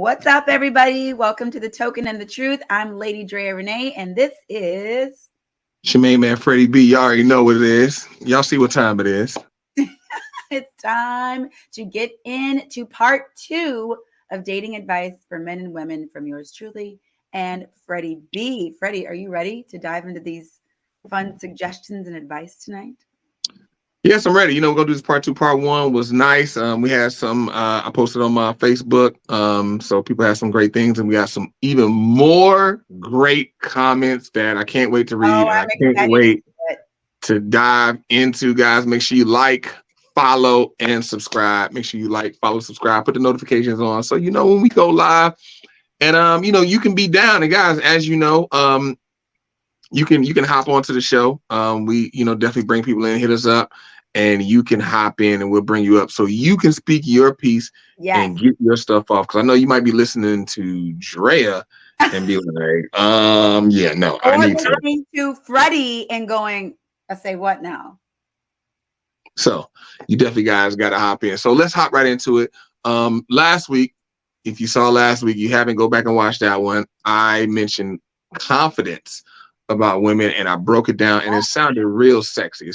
What's up, everybody? Welcome to The Token and the Truth. I'm Lady Drea Renee, and this is... It's your main man, Freddie B. Y'all already know what it is. Y'all see what time it is. It's time to get into part 2 of dating advice for men and women from yours truly and Freddie B. Freddie, are you ready to dive into these fun suggestions and advice tonight? Yes, I'm ready. We're gonna do this part 2. Part 1 was nice. We had some I posted on my Facebook. So people had some great things, and we got some even more great comments that I can't wait to read. Oh, and I can't wait to dive into, guys. Make sure you like, follow, and subscribe. Make sure you like, follow, subscribe, put the notifications on so you know when we go live. And you can be down. And guys, as you know, you can hop onto the show. We definitely bring people in, hit us up, and you can hop in and we'll bring you up so you can speak your piece and get your stuff off. Because I know you might be listening to Drea and be like, I need to. Listening to Freddie and going, I say what now? So you definitely guys got to hop in. So let's hop right into it. Last week, if you saw last week, you haven't, go back and watch that one. I mentioned confidence about women, and I broke it down, and it sounded real sexy.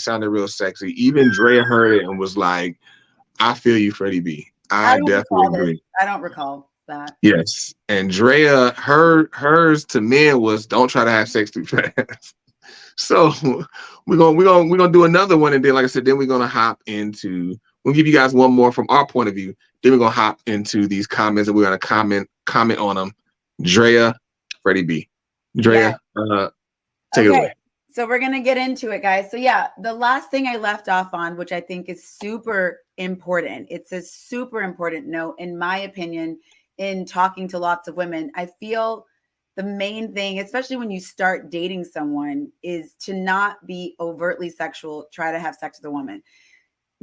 Even Drea heard it and was like, I feel you, Freddie B. I definitely agree. I don't recall that. Yes. And Drea, hers to men was, don't try to have sex too fast. So we're gonna do another one, and then, like I said, then we're gonna hop into, we'll give you guys one more from our point of view. Then we're gonna hop into these comments, and we're gonna comment on them. Drea, Freddie B. Drea, take it away. So we're going to get into it, guys. So yeah, the last thing I left off on, which I think is super important. It's a super important note, in my opinion, in talking to lots of women. I feel the main thing, especially when you start dating someone, is to not be overtly sexual, try to have sex with a woman.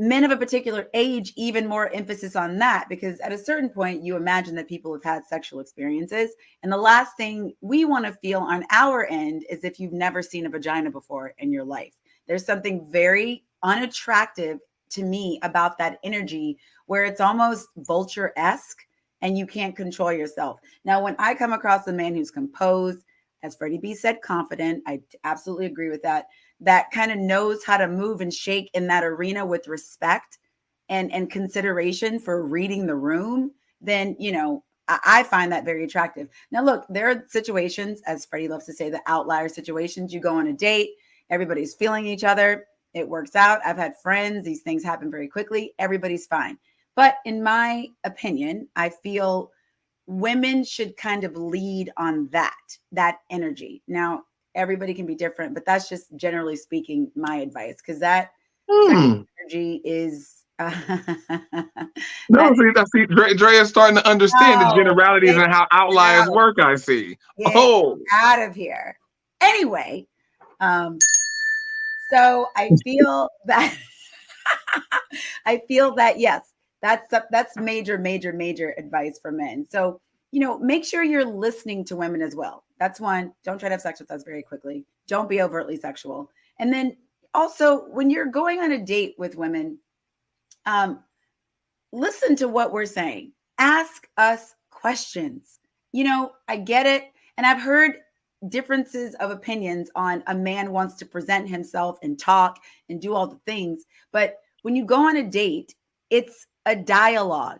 Men of a particular age, even more emphasis on that, because at a certain point, you imagine that people have had sexual experiences. And the last thing we want to feel on our end is if you've never seen a vagina before in your life. There's something very unattractive to me about that energy where it's almost vulture-esque and you can't control yourself. Now, when I come across a man who's composed, as Freddie B said, confident, I absolutely agree with that, that kind of knows how to move and shake in that arena with respect and consideration for reading the room, then, I find that very attractive. Now, look, there are situations, as Freddie loves to say, the outlier situations. You go on a date, everybody's feeling each other, it works out. I've had friends, these things happen very quickly, everybody's fine. But in my opinion, I feel women should kind of lead on that energy. Now, everybody can be different, but that's just generally speaking my advice, because that energy is see Drea's starting to understand the generalities and how outliers work. I see. Out of here. Anyway, so I feel that yes, that's major advice for men. So, make sure you're listening to women as well. That's one. Don't try to have sex with us very quickly. Don't be overtly sexual. And then also, when you're going on a date with women, listen to what we're saying. Ask us questions. I get it. And I've heard differences of opinions on a man wants to present himself and talk and do all the things. But when you go on a date, it's a dialogue,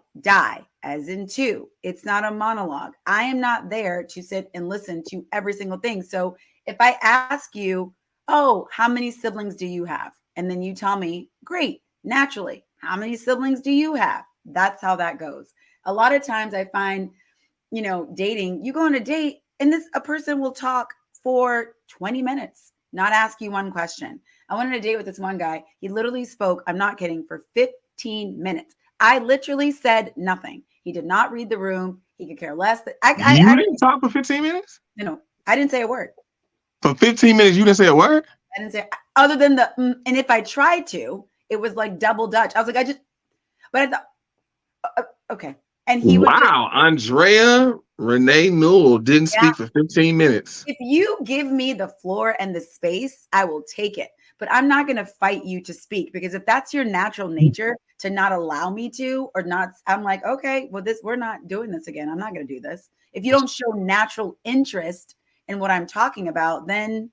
as in two. It's not a monologue. I am not there to sit and listen to every single thing. So if I ask you, how many siblings do you have? And then you tell me, great, naturally, how many siblings do you have? That's how that goes. A lot of times I find, dating, you go on a date and a person will talk for 20 minutes, not ask you one question. I went on a date with this one guy. He literally spoke, I'm not kidding, for 15 minutes. I literally said nothing. He did not read the room. He could care less. You didn't talk for 15 minutes? No, I didn't say a word. For 15 minutes, you didn't say a word? I didn't say, other than and if I tried to, it was like double Dutch. I was like, but I thought, okay. And he Andrea Renee Newell didn't speak for 15 minutes. If you give me the floor and the space, I will take it. but I'm not going to fight you to speak, because if that's your natural nature to not allow me to, or not, I'm like, okay, well, we're not doing this again. I'm not going to do this. If you don't show natural interest in what I'm talking about, then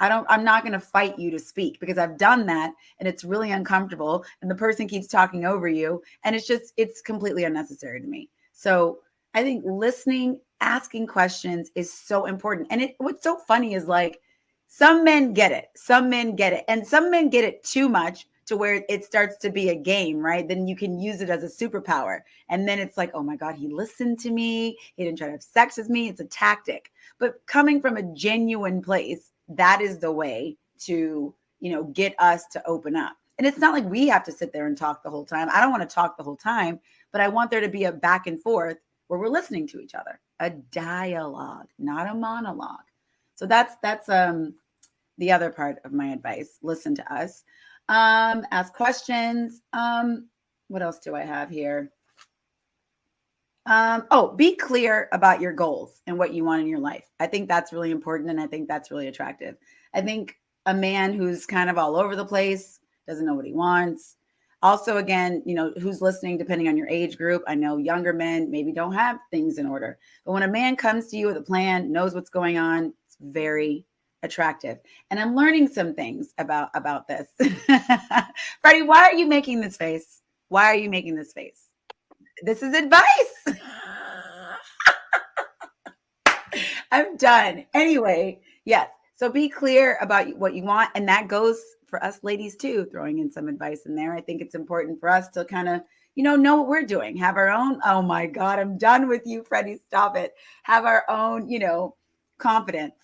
I'm not going to fight you to speak, because I've done that and it's really uncomfortable and the person keeps talking over you and it's completely unnecessary to me. So I think listening, asking questions is so important. And what's so funny is, like, some men get it. Some men get it. And some men get it too much to where it starts to be a game, right? Then you can use it as a superpower. And then it's like, oh my God, he listened to me. He didn't try to have sex with me. It's a tactic. But coming from a genuine place, that is the way to, get us to open up. And it's not like we have to sit there and talk the whole time. I don't want to talk the whole time, but I want there to be a back and forth where we're listening to each other, a dialogue, not a monologue. So that's the other part of my advice. Listen to us. Ask questions. What else do I have here? Be clear about your goals and what you want in your life. I think that's really important. And I think that's really attractive. I think a man who's kind of all over the place, doesn't know what he wants. Also, again, who's listening, depending on your age group. I know younger men maybe don't have things in order, but when a man comes to you with a plan, knows what's going on, it's very attractive. And I'm learning some things about this. Freddie, why are you making this face? Why are you making this face? This is advice. I'm done. Anyway, yes. So be clear about what you want. And that goes for us ladies too, throwing in some advice in there. I think it's important for us to kind of, know what we're doing. Have our own, oh my God, I'm done with you, Freddie. Stop it. Have our own, confidence.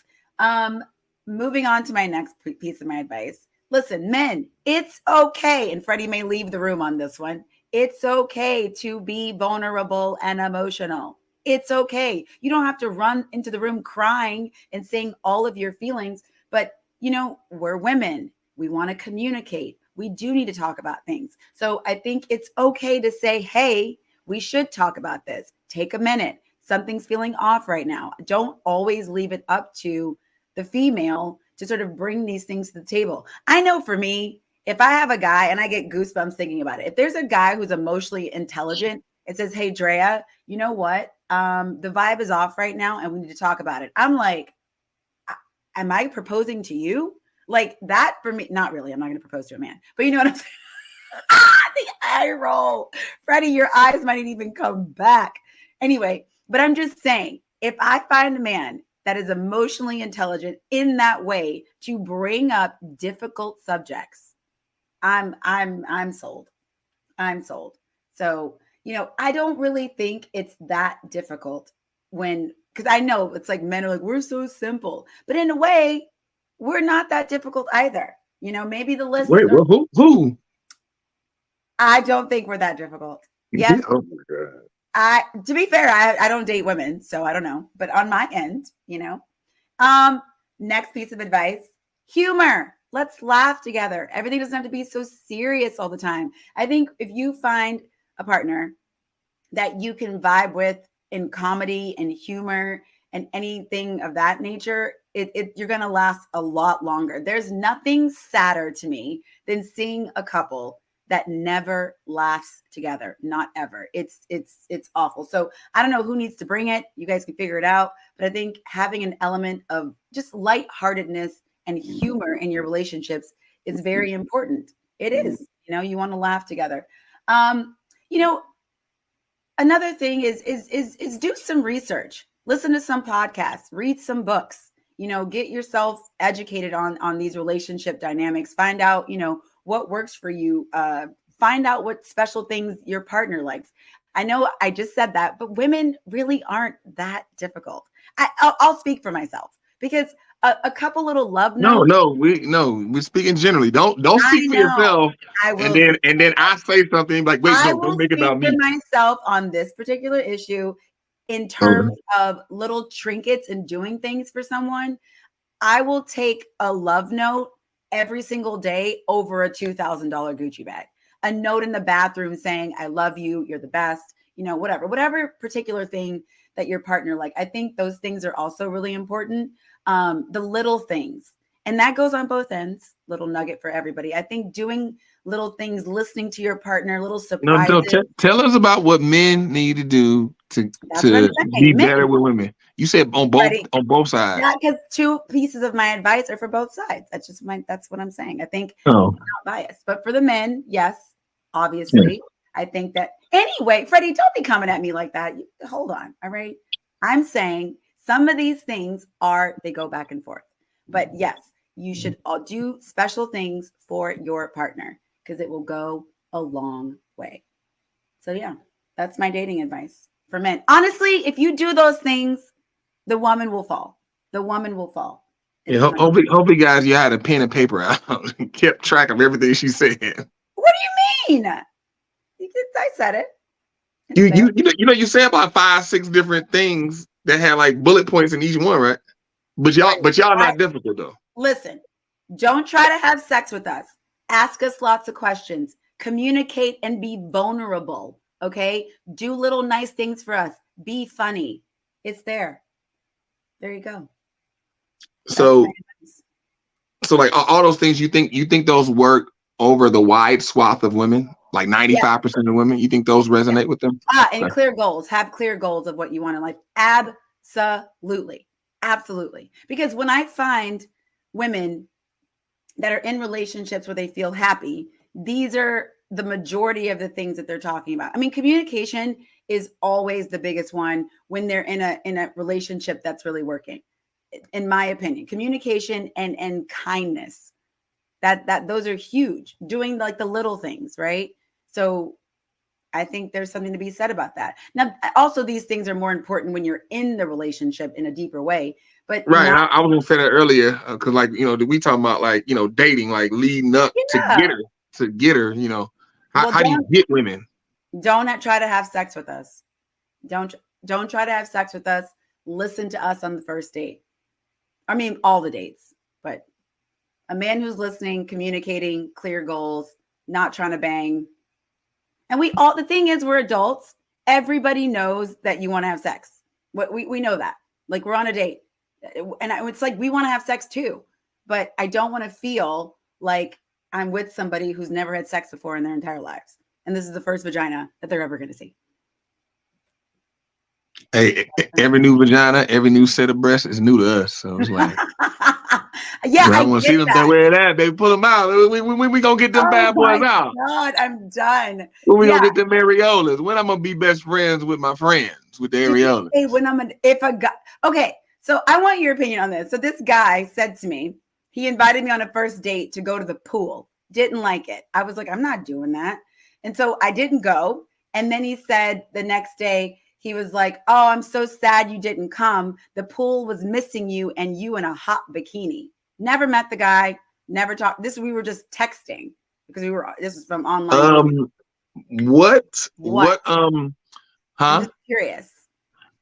Moving on to my next piece of my advice. Listen, men, it's okay. And Freddie may leave the room on this one. It's okay to be vulnerable and emotional. It's okay. You don't have to run into the room crying and saying all of your feelings, but we're women. We want to communicate. We do need to talk about things. So I think it's okay to say, hey, we should talk about this. Take a minute. Something's feeling off right now. Don't always leave it up to the female to sort of bring these things to the table. I know for me, if I have a guy, and I get goosebumps thinking about it, if there's a guy who's emotionally intelligent, it says, hey, Drea, you know what? The vibe is off right now and we need to talk about it. I'm like, am I proposing to you? Like that for me? Not really. I'm not going to propose to a man, but you know what I'm saying? The eye roll. Freddie, your eyes might even come back. Anyway, but I'm just saying, if I find a man that is emotionally intelligent in that way to bring up difficult subjects, I'm sold. I'm sold. So, I don't really think it's that difficult because I know it's like men are like, we're so simple, but in a way, we're not that difficult either. Maybe the listener. Wait, well, who? I don't think we're that difficult. Yes. Oh my God. To be fair, I don't date women, so I don't know. But on my end, next piece of advice, humor. Let's laugh together. Everything doesn't have to be so serious all the time. I think if you find a partner that you can vibe with in comedy and humor and anything of that nature, you're going to last a lot longer. There's nothing sadder to me than seeing a couple that never laughs together. Not ever. It's awful. So I don't know who needs to bring it. You guys can figure it out. But I think having an element of just lightheartedness and humor in your relationships is very important. It is. You want to laugh together. Another thing is do some research. Listen to some podcasts. Read some books. Get yourself educated on these relationship dynamics. Find out, what works for you. Find out what special things your partner likes. I know I just said that, but women really aren't that difficult. I'll speak for myself because a couple little love notes. We're speaking generally. Don't speak for yourself. I will, and then I say something like, wait, no, don't make it about me. I will speak for myself on this particular issue in terms of little trinkets and doing things for someone. I will take a love note every single day over a $2,000 Gucci bag. A note in the bathroom saying, I love you, you're the best, whatever particular thing that your partner like. I think those things are also really important. The little things. And that goes on both ends. Little nugget for everybody. I think doing little things, listening to your partner, little surprises. No, tell us about what men need to do to be better with women. You said on both sides. Yeah, because 2 pieces of my advice are for both sides. That's what I'm saying. I think I'm not biased, but for the men, yes, obviously. Yeah. I think that anyway, Freddie, don't be coming at me like that. Hold on. All right. I'm saying some of these things they go back and forth, but yes, you should all do special things for your partner because it will go a long way. So yeah, that's my dating advice for men. Honestly, if you do those things, the woman will fall. The woman will fall. Yeah, hopefully, guys, you had a pen and paper out and kept track of everything she said. What do you mean? I said it. You say about 5-6 different things that have like bullet points in each one, right? But y'all not difficult though. Listen, don't try to have sex with us. Ask us lots of questions. Communicate and be vulnerable. Okay, do little nice things for us. Be funny. It's there. There you go. So like all those things, you think those work over the wide swath of women, like 95% of women? You think those resonate with them? And clear goals. Have clear goals of what you want in life. Absolutely. Because when I find women that are in relationships where they feel happy, these are the majority of the things that they're talking about. I mean, communication is always the biggest one when they're in a relationship that's really working. In my opinion, communication and kindness, that those are huge. Doing like the little things, right? So I think there's something to be said about that. Now, also these things are more important when you're in the relationship in a deeper way. But right, I was gonna say that earlier because like we talking about like dating, like leading up to get her. How do you get women? Don't try to have sex with us. Don't try to have sex with us. Listen to us on the first date. I mean, all the dates, but a man who's listening, communicating, clear goals, not trying to bang. And the thing is, we're adults. Everybody knows that you want to have sex. We know that. Like, we're on a date. And it's like, we want to have sex too. But I don't want to feel like I'm with somebody who's never had sex before in their entire lives. And this is the first vagina that they're ever going to see. Hey, every new vagina, every new set of breasts is new to us. So it's like, I want to see them wear that. They pull them out. We gonna get them bad boys out. God, I'm done. When we gonna get them areolas? When I'm gonna be best friends with my friends with the areolas? Okay, so I want your opinion on this. So this guy said to me, he invited me on a first date to go to the pool. Didn't like it. I was like, I'm not doing that. And so I didn't go. And then he said the next day, he was like, oh, I'm so sad you didn't come. The pool was missing you and you in a hot bikini. Never met the guy, never talked. We were just texting because this was from online. What? I'm just curious.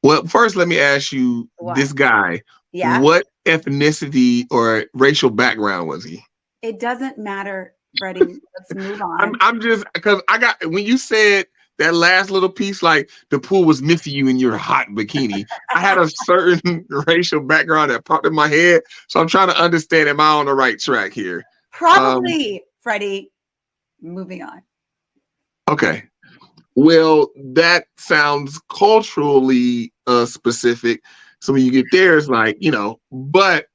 Well, first, let me ask you this guy. Yeah. What ethnicity or racial background was he? It doesn't matter, Freddie. Let's move on. I'm just, because when you said that last little piece, like the pool was missing you in your hot bikini, I had a certain racial background that popped in my head. So I'm trying to understand, am I on the right track here? Probably, Freddie. Moving on. Okay. Well, that sounds culturally specific. So when you get there, it's like, but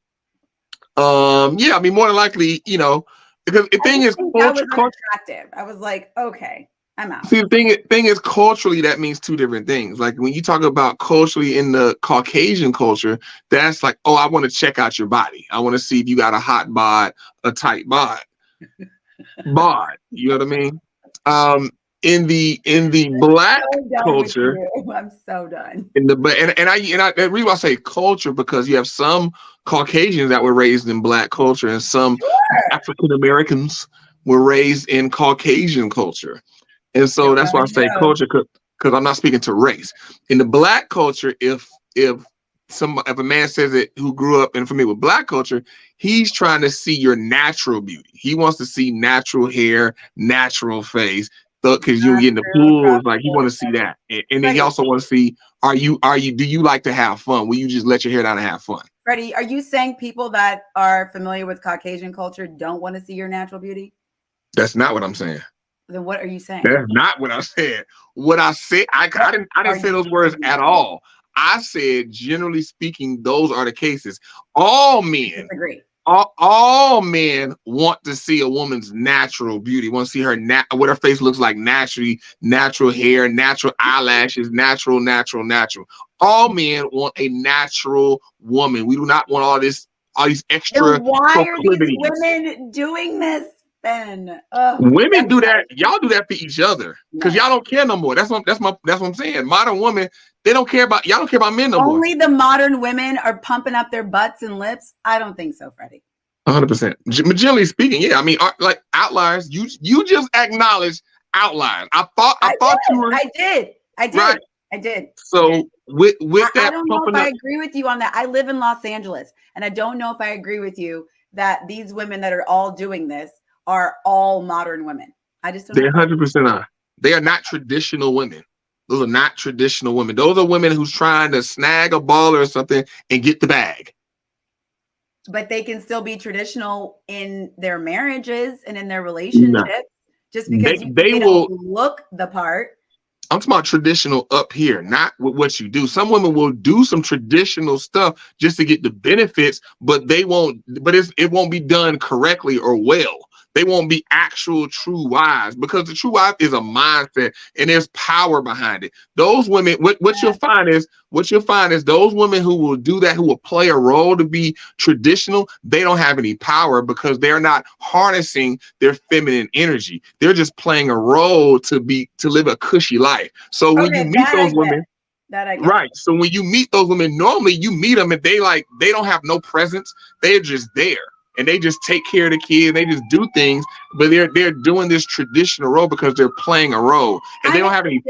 I mean, more than likely, because the thing is, attractive. I was like, okay, I'm out. See, the thing is, culturally, that means two different things. Like when you talk about culturally in the Caucasian culture, that's like, oh, I want to check out your body. I want to see if you got a hot bod, a tight bod. You know what I mean? In the Black culture, I'm so done. The reason I say culture, because you have some Caucasians that were raised in Black culture and some African Americans were raised in Caucasian culture. And so that's why I say culture, because I'm not speaking to race. In the Black culture, if a man says it who grew up and familiar with Black culture, he's trying to see your natural beauty. He wants to see natural hair, natural face. Because you get in the pool, it's like he want to see that, and then he also want to see, do you like to have fun? Will you just let your hair down and have fun? Freddie, are you saying people that are familiar with Caucasian culture don't want to see your natural beauty? That's not what I'm saying. Then what are you saying? That's not what I said. What I said, I didn't say those words at all. I said, generally speaking, those are the cases. All men, all men want to see a woman's natural beauty. Want to see her what her face looks like naturally, natural hair, natural eyelashes, natural. All men want a natural woman. We do not want all these extra. Then why are these women doing this? Ben, women do that. Y'all do that for each other because y'all don't care no more. That's what I'm saying. Modern women, they don't care about y'all. Don't care about men no more. Only the modern women are pumping up their butts and lips. I don't think so, Freddie. 100%. Generally speaking, yeah. I mean, like outliers. You just acknowledge outliers. I thought you were. I did. Right? I did. So with that, I don't know if I agree with you on that. I live in Los Angeles, and I don't know if I agree with you that these women that are all doing this are all modern women. I just don't know. They 100% are. They are not traditional women. Those are not traditional women. Those are women who's trying to snag a ball or something and get the bag. But they can still be traditional in their marriages and in their relationships, just because they don't look the part. I'm talking about traditional up here, not with what you do. Some women will do some traditional stuff just to get the benefits, but it won't be done correctly or well. They won't be actual true wives, because the true wife is a mindset and there's power behind it. Those women, what you'll find is those women who will do that, who will play a role to be traditional, they don't have any power because they're not harnessing their feminine energy. They're just playing a role to live a cushy life. So when you meet those women, right. So when you meet those women, normally you meet them and they don't have no presence. They're just there. And they just take care of the kid. They just do things, but they're doing this traditional role because they're playing a role, and they don't have any.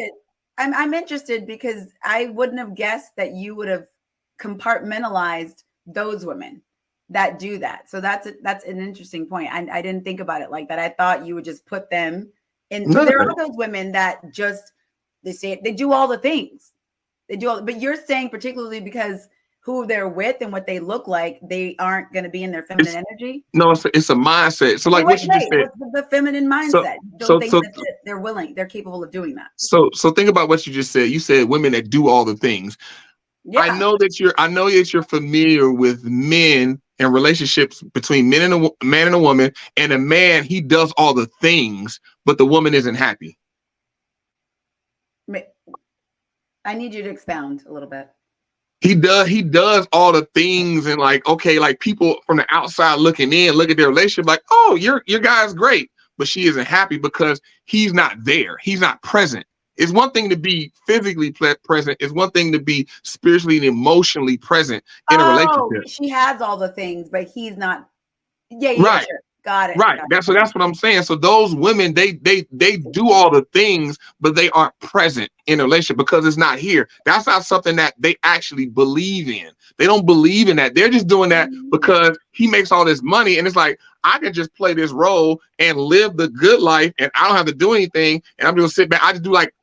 I'm interested because I wouldn't have guessed that you would have compartmentalized those women that do that. So that's an interesting point. I didn't think about it like that. I thought you would just put them in. No. There are those women that just they do all the things. But you're saying particularly because who they're with and what they look like, they aren't going to be in their feminine energy. No, it's a mindset. So like what you just said, the feminine mindset. They're capable of doing that. So think about what you just said. You said women that do all the things. Yeah. I know that you're familiar with men and relationships between man and a woman, and a man, he does all the things, but the woman isn't happy. I need you to expound a little bit. He does all the things, and like people from the outside looking in, look at their relationship like, oh, your guy's great, but she isn't happy because he's not there. He's not present. It's one thing to be physically present. It's one thing to be spiritually and emotionally present in a relationship. She has all the things, but he's not. Yeah, right. Sure. Got it. Right. That's what I'm saying. So those women, they do all the things, but they aren't present in a relationship because it's not here. That's not something that they actually believe in. They don't believe in that. They're just doing that because he makes all this money, and it's like, I can just play this role and live the good life, and I don't have to do anything, and I'm just gonna sit back.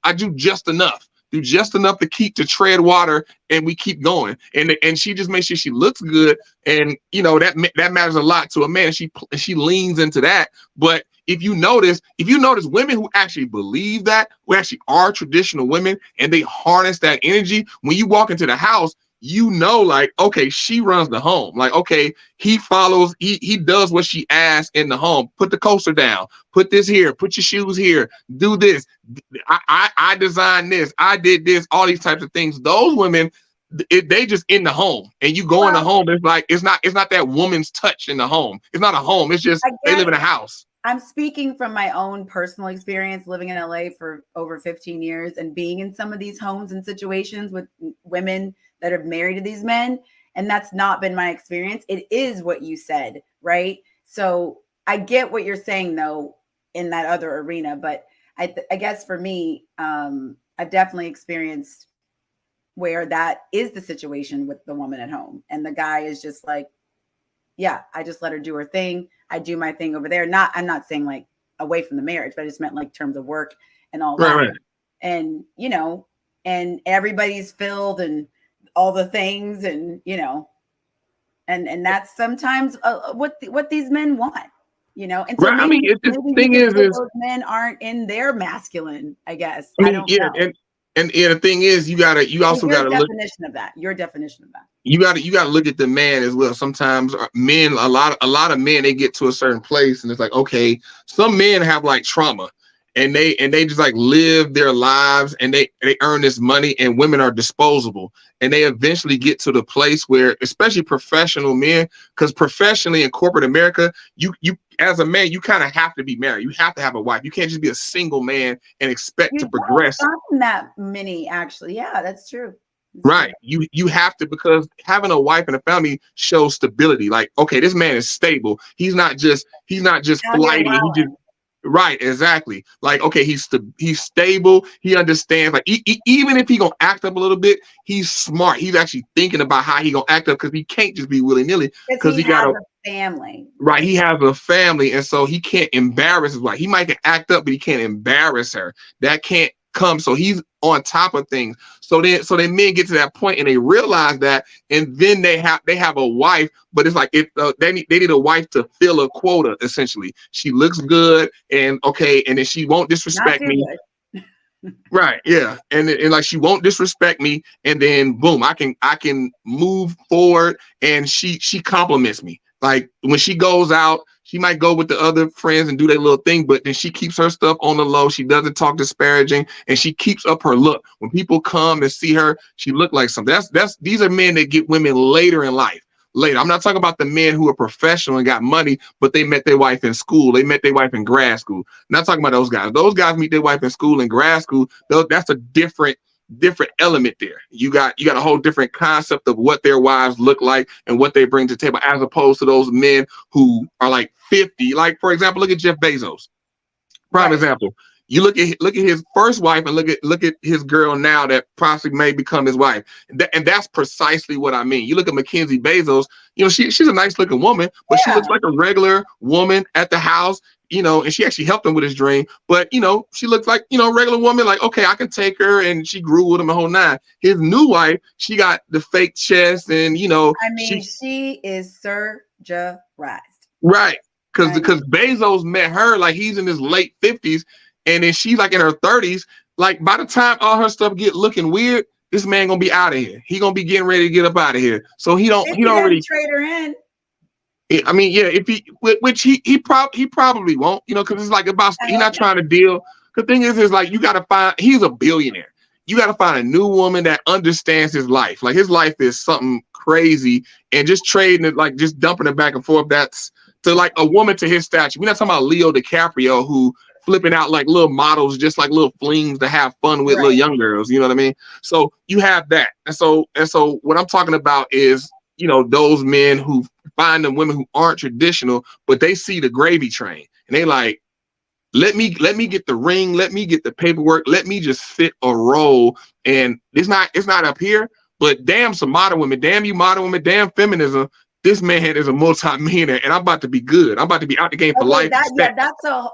I do just enough. Do just enough to tread water, and we keep going. And she just makes sure she looks good, and that matters a lot to a man. She leans into that. But if you notice women who actually believe that, who actually are traditional women, and they harness that energy, when you walk into the house, like, okay, she runs the home. Like, okay, he follows, he does what she asks in the home. Put the coaster down, put this here, put your shoes here, do this. I designed this, I did this, all these types of things. Those women, they just in the home, and you go in the home. It's like, it's not that woman's touch in the home. It's not a home. It's just they live in a house. I'm speaking from my own personal experience living in LA for over 15 years and being in some of these homes and situations with women that are married to these men. And that's not been my experience. It is what you said, right? So I get what you're saying though, in that other arena, but I guess for me, I've definitely experienced where that is the situation with the woman at home. And the guy is just like, yeah, I just let her do her thing. I do my thing over there. I'm not saying like away from the marriage, but I just meant like terms of work and all that. Right. And, and everybody's filled and all the things, and, And that's sometimes what these men want, you know. And so Right. I mean, the thing is those men aren't in their masculine, I guess. I mean, I don't know. And the thing is, you also gotta look. Definition of that. Your definition of that. You gotta look at the man as well. Sometimes men, a lot of men, they get to a certain place and it's like, okay, some men have like trauma and they just like live their lives and they earn this money, and women are disposable, and they eventually get to the place where, especially professional men, because professionally in corporate America, you as a man, you kind of have to be married. You have to have a wife. You can't just be a single man and expect to progress. Not that many, actually. Yeah, that's true. Right. You have to, because having a wife and a family shows stability. Like, okay, this man is stable. He's not just flighty. He just right, exactly. Like, okay, he's stable. He understands. Like, even if he gonna act up a little bit, he's smart. He's actually thinking about how he gonna act up, because he can't just be willy nilly. Because he got a family. Right, he has a family, and so he can't embarrass his wife. He might act up, but he can't embarrass her. That can't come. So he's on top of things. So then men get to that point and they realize that, and then they have a wife, but it's like they need a wife to fill a quota. Essentially, she looks good and okay, and then she won't disrespect me. Right, yeah, and like she won't disrespect me, and then boom, I can move forward, and she compliments me. Like when she goes out, she might go with the other friends and do their little thing, but then she keeps her stuff on the low. She doesn't talk disparaging, and she keeps up her look. When people come and see her, she look like something. These are men that get women later in life. Later, I'm not talking about the men who are professional and got money, but they met their wife in school. They met their wife in grad school. I'm not talking about those guys. Those guys meet their wife in school and grad school. That's a different element there. You got a whole different concept of what their wives look like and what they bring to the table, as opposed to those men who are like 50. Like, for example, look at Jeff Bezos. Prime example. You look at his first wife and look at his girl now that possibly may become his wife. And that's precisely what I mean. You look at Mackenzie Bezos, you know, she's a nice looking woman, but she looks like a regular woman at the house, you know, and she actually helped him with his dream. But, you know, she looks like, you know, a regular woman, like, okay, I can take her, and she grew with him a whole nine. His new wife, she got the fake chest, and, you know. I mean, she is surgerized. Right. Because Bezos met her, like, he's in his late 50s, and then she's like in her 30s. Like, by the time all her stuff get looking weird, this man gonna be out of here. He gonna be getting ready to get up out of here. So he don't really trade her in. I mean, yeah, if he probably won't, you know, because it's like about he's not trying to deal. The thing is like, you gotta find, he's a billionaire. You gotta find a new woman that understands his life. Like, his life is something crazy, and just trading it, like just dumping it back and forth. That's to like a woman to his stature. We're not talking about Leo DiCaprio, who flipping out like little models, just like little flings to have fun with little young girls. You know what I mean? So you have that. And so what I'm talking about is, you know, those men who find them women who aren't traditional, but they see the gravy train and they like, let me get the ring, let me get the paperwork, let me just fit a role. And it's not up here, but damn some modern women, damn you modern women, damn feminism. This man is a multi-millionaire, and I'm about to be good. I'm about to be out the game for life. So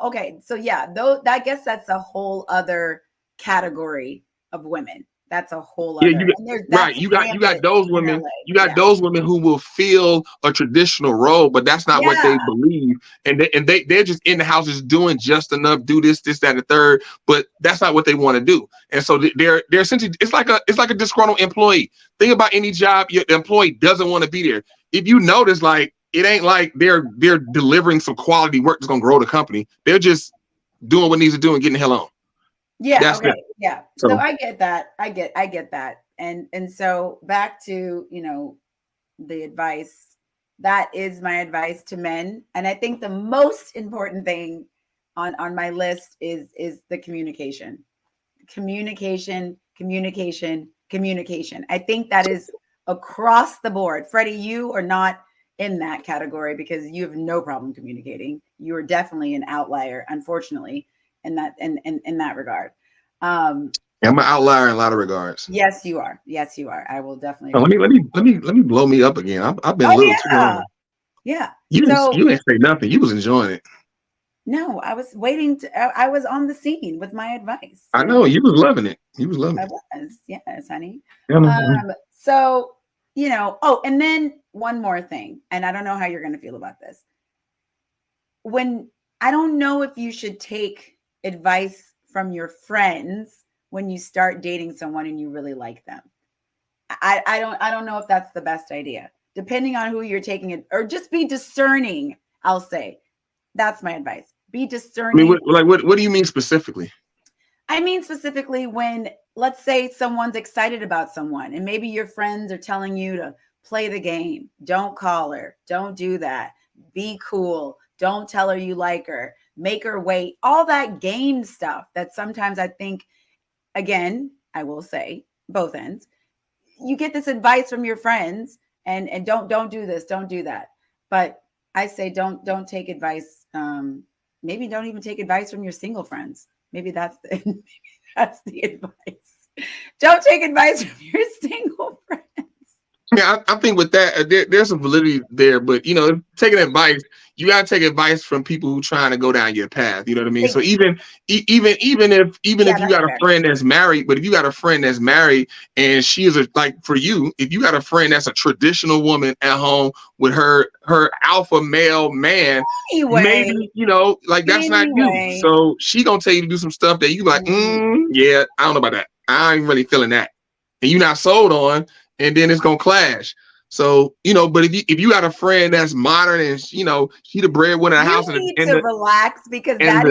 I guess that's a whole other category of women. That's a whole other. You got those women. You got those women who will fill a traditional role, but that's not what they believe, and they're just in the house just doing just enough, do this, that, and the third, but that's not what they want to do. And so they're essentially, it's like a disgruntled employee. Think about any job, your employee doesn't want to be there. If you notice, like, it ain't like they're delivering some quality work that's gonna grow the company. They're just doing what needs to do and getting the hell on. Yeah. Yeah. So I get that. I get that. And so back to, you know, the advice, that is my advice to men. And I think the most important thing on my list is the communication. Communication. I think that is across the board. Freddie, you are not in that category because you have no problem communicating. You are definitely an outlier, unfortunately, in that regard. I'm an outlier in a lot of regards. Yes, you are. I will definitely. Let me blow me up again. I've been a little too long. Yeah. You didn't say nothing. You was enjoying it. No, I was waiting I was on the scene with my advice. I know you was loving it. You was loving it. I was, yes, honey. Yeah, so, you know, and then one more thing, and I don't know how you're going to feel about this. I don't know if you should take advice from your friends when you start dating someone and you really like them. I don't know if that's the best idea. Depending on who you're taking it, or just be discerning. I'll say that's my advice. Be discerning. I mean, what do you mean specifically? I mean specifically when, let's say, someone's excited about someone, and maybe your friends are telling you to play the game. Don't call her. Don't do that. Be cool. Don't tell her you like her. Make her wait. All that game stuff that sometimes I think, again, I will say both ends. You get this advice from your friends, and don't do this, don't do that. But I say don't take advice. Maybe don't even take advice from your single friends. Maybe that's the advice. Don't take advice from your single friends. Yeah, I think with that, there's some validity there, but taking advice, you gotta take advice from people who trying to go down your path. You know what I mean? So even if you got a friend that's married, but if you got a friend that's married and she is like for you, if you got a friend that's a traditional woman at home with her alpha male man, maybe that's not you. So she gonna tell you to do some stuff that you like. Yeah, I don't know about that. I ain't really feeling that, and you not sold on. And then it's gonna clash. So but if you got a friend that's modern and she the breadwinner in the house, you need to relax, because that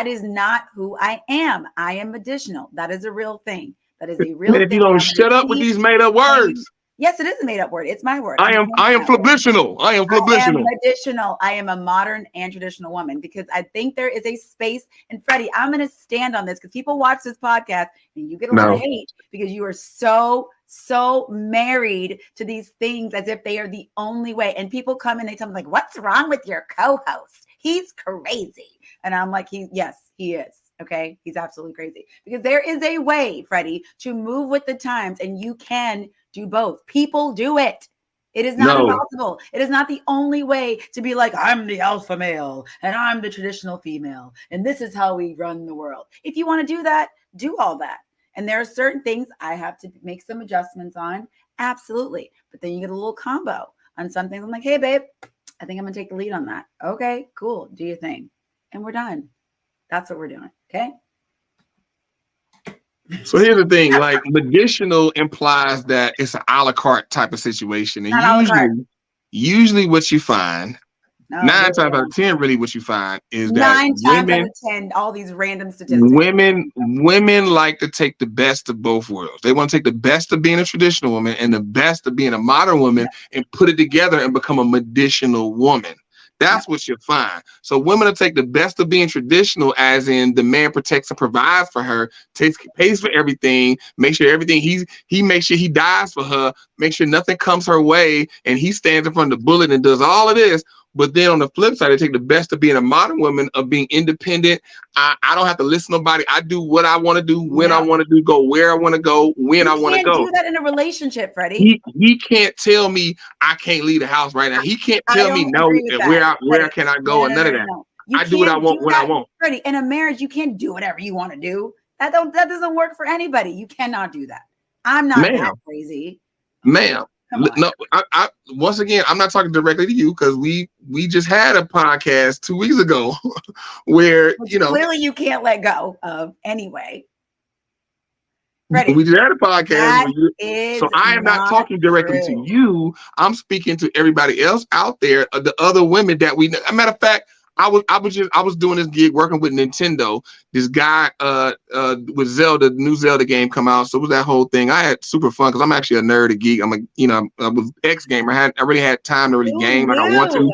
is not who I am. I am additional. That is a real thing. That is a real thing. If you don't shut up with these made up words. Yes, it is a made up word. It's my word. I am traditional. I am additional. I am a modern and traditional woman, because I think there is a space. And Freddie, I'm going to stand on this, because people watch this podcast and you get a lot of hate because you are so married to these things as if they are the only way. And people come and they tell me like, what's wrong with your co-host? He's crazy. And I'm like, yes, he is. Okay. He's absolutely crazy, because there is a way, Freddie, to move with the times, and you can do both. People do it. It is not impossible. It is not the only way to be like, I'm the alpha male and I'm the traditional female, and this is how we run the world. If you want to do that, do all that. And there are certain things I have to make some adjustments on. Absolutely. But then you get a little combo on some things. I'm like, hey, babe, I think I'm going to take the lead on that. Okay, cool. Do your thing. And we're done. That's what we're doing. Okay. So here's the thing, like medicinal implies that it's an a la carte type of situation. And usually what you find, 9 times out of 10, really what you find is that 9 times out of 10, all these random statistics. Women like to take the best of both worlds. They want to take the best of being a traditional woman and the best of being a modern woman and put it together and become a medicinal woman. That's what you find. So women will take the best of being traditional, as in the man protects and provides for her, pays for everything, make sure everything he makes sure he dies for her, make sure nothing comes her way, and he stands in front of the bullet and does all of this. But then on the flip side, they take the best of being a modern woman, of being independent. I don't have to listen to nobody. I do what I want to do, when I want to do, go where I want to go, when I want to go. You can't do that in a relationship, Freddie. He can't tell me I can't leave the house right now. He can't tell me no, where can I go, and none of that. I do what I want when I want. Freddie, in a marriage, you can't do whatever you want to do. That doesn't work for anybody. You cannot do that. I'm not that crazy. Ma'am. No, I once again, I'm not talking directly to you, because we just had a podcast 2 weeks ago where clearly you can't let go of anyway. Freddie, we just had a podcast. So I am not talking directly to you. I'm speaking to everybody else out there, the other women that we know. As a matter of fact, I was doing this gig working with Nintendo. This guy with Zelda, the new Zelda game come out. So it was that whole thing. I had super fun, because I'm actually a nerd, a geek. I was ex-gamer. I really had time to really game like I want to.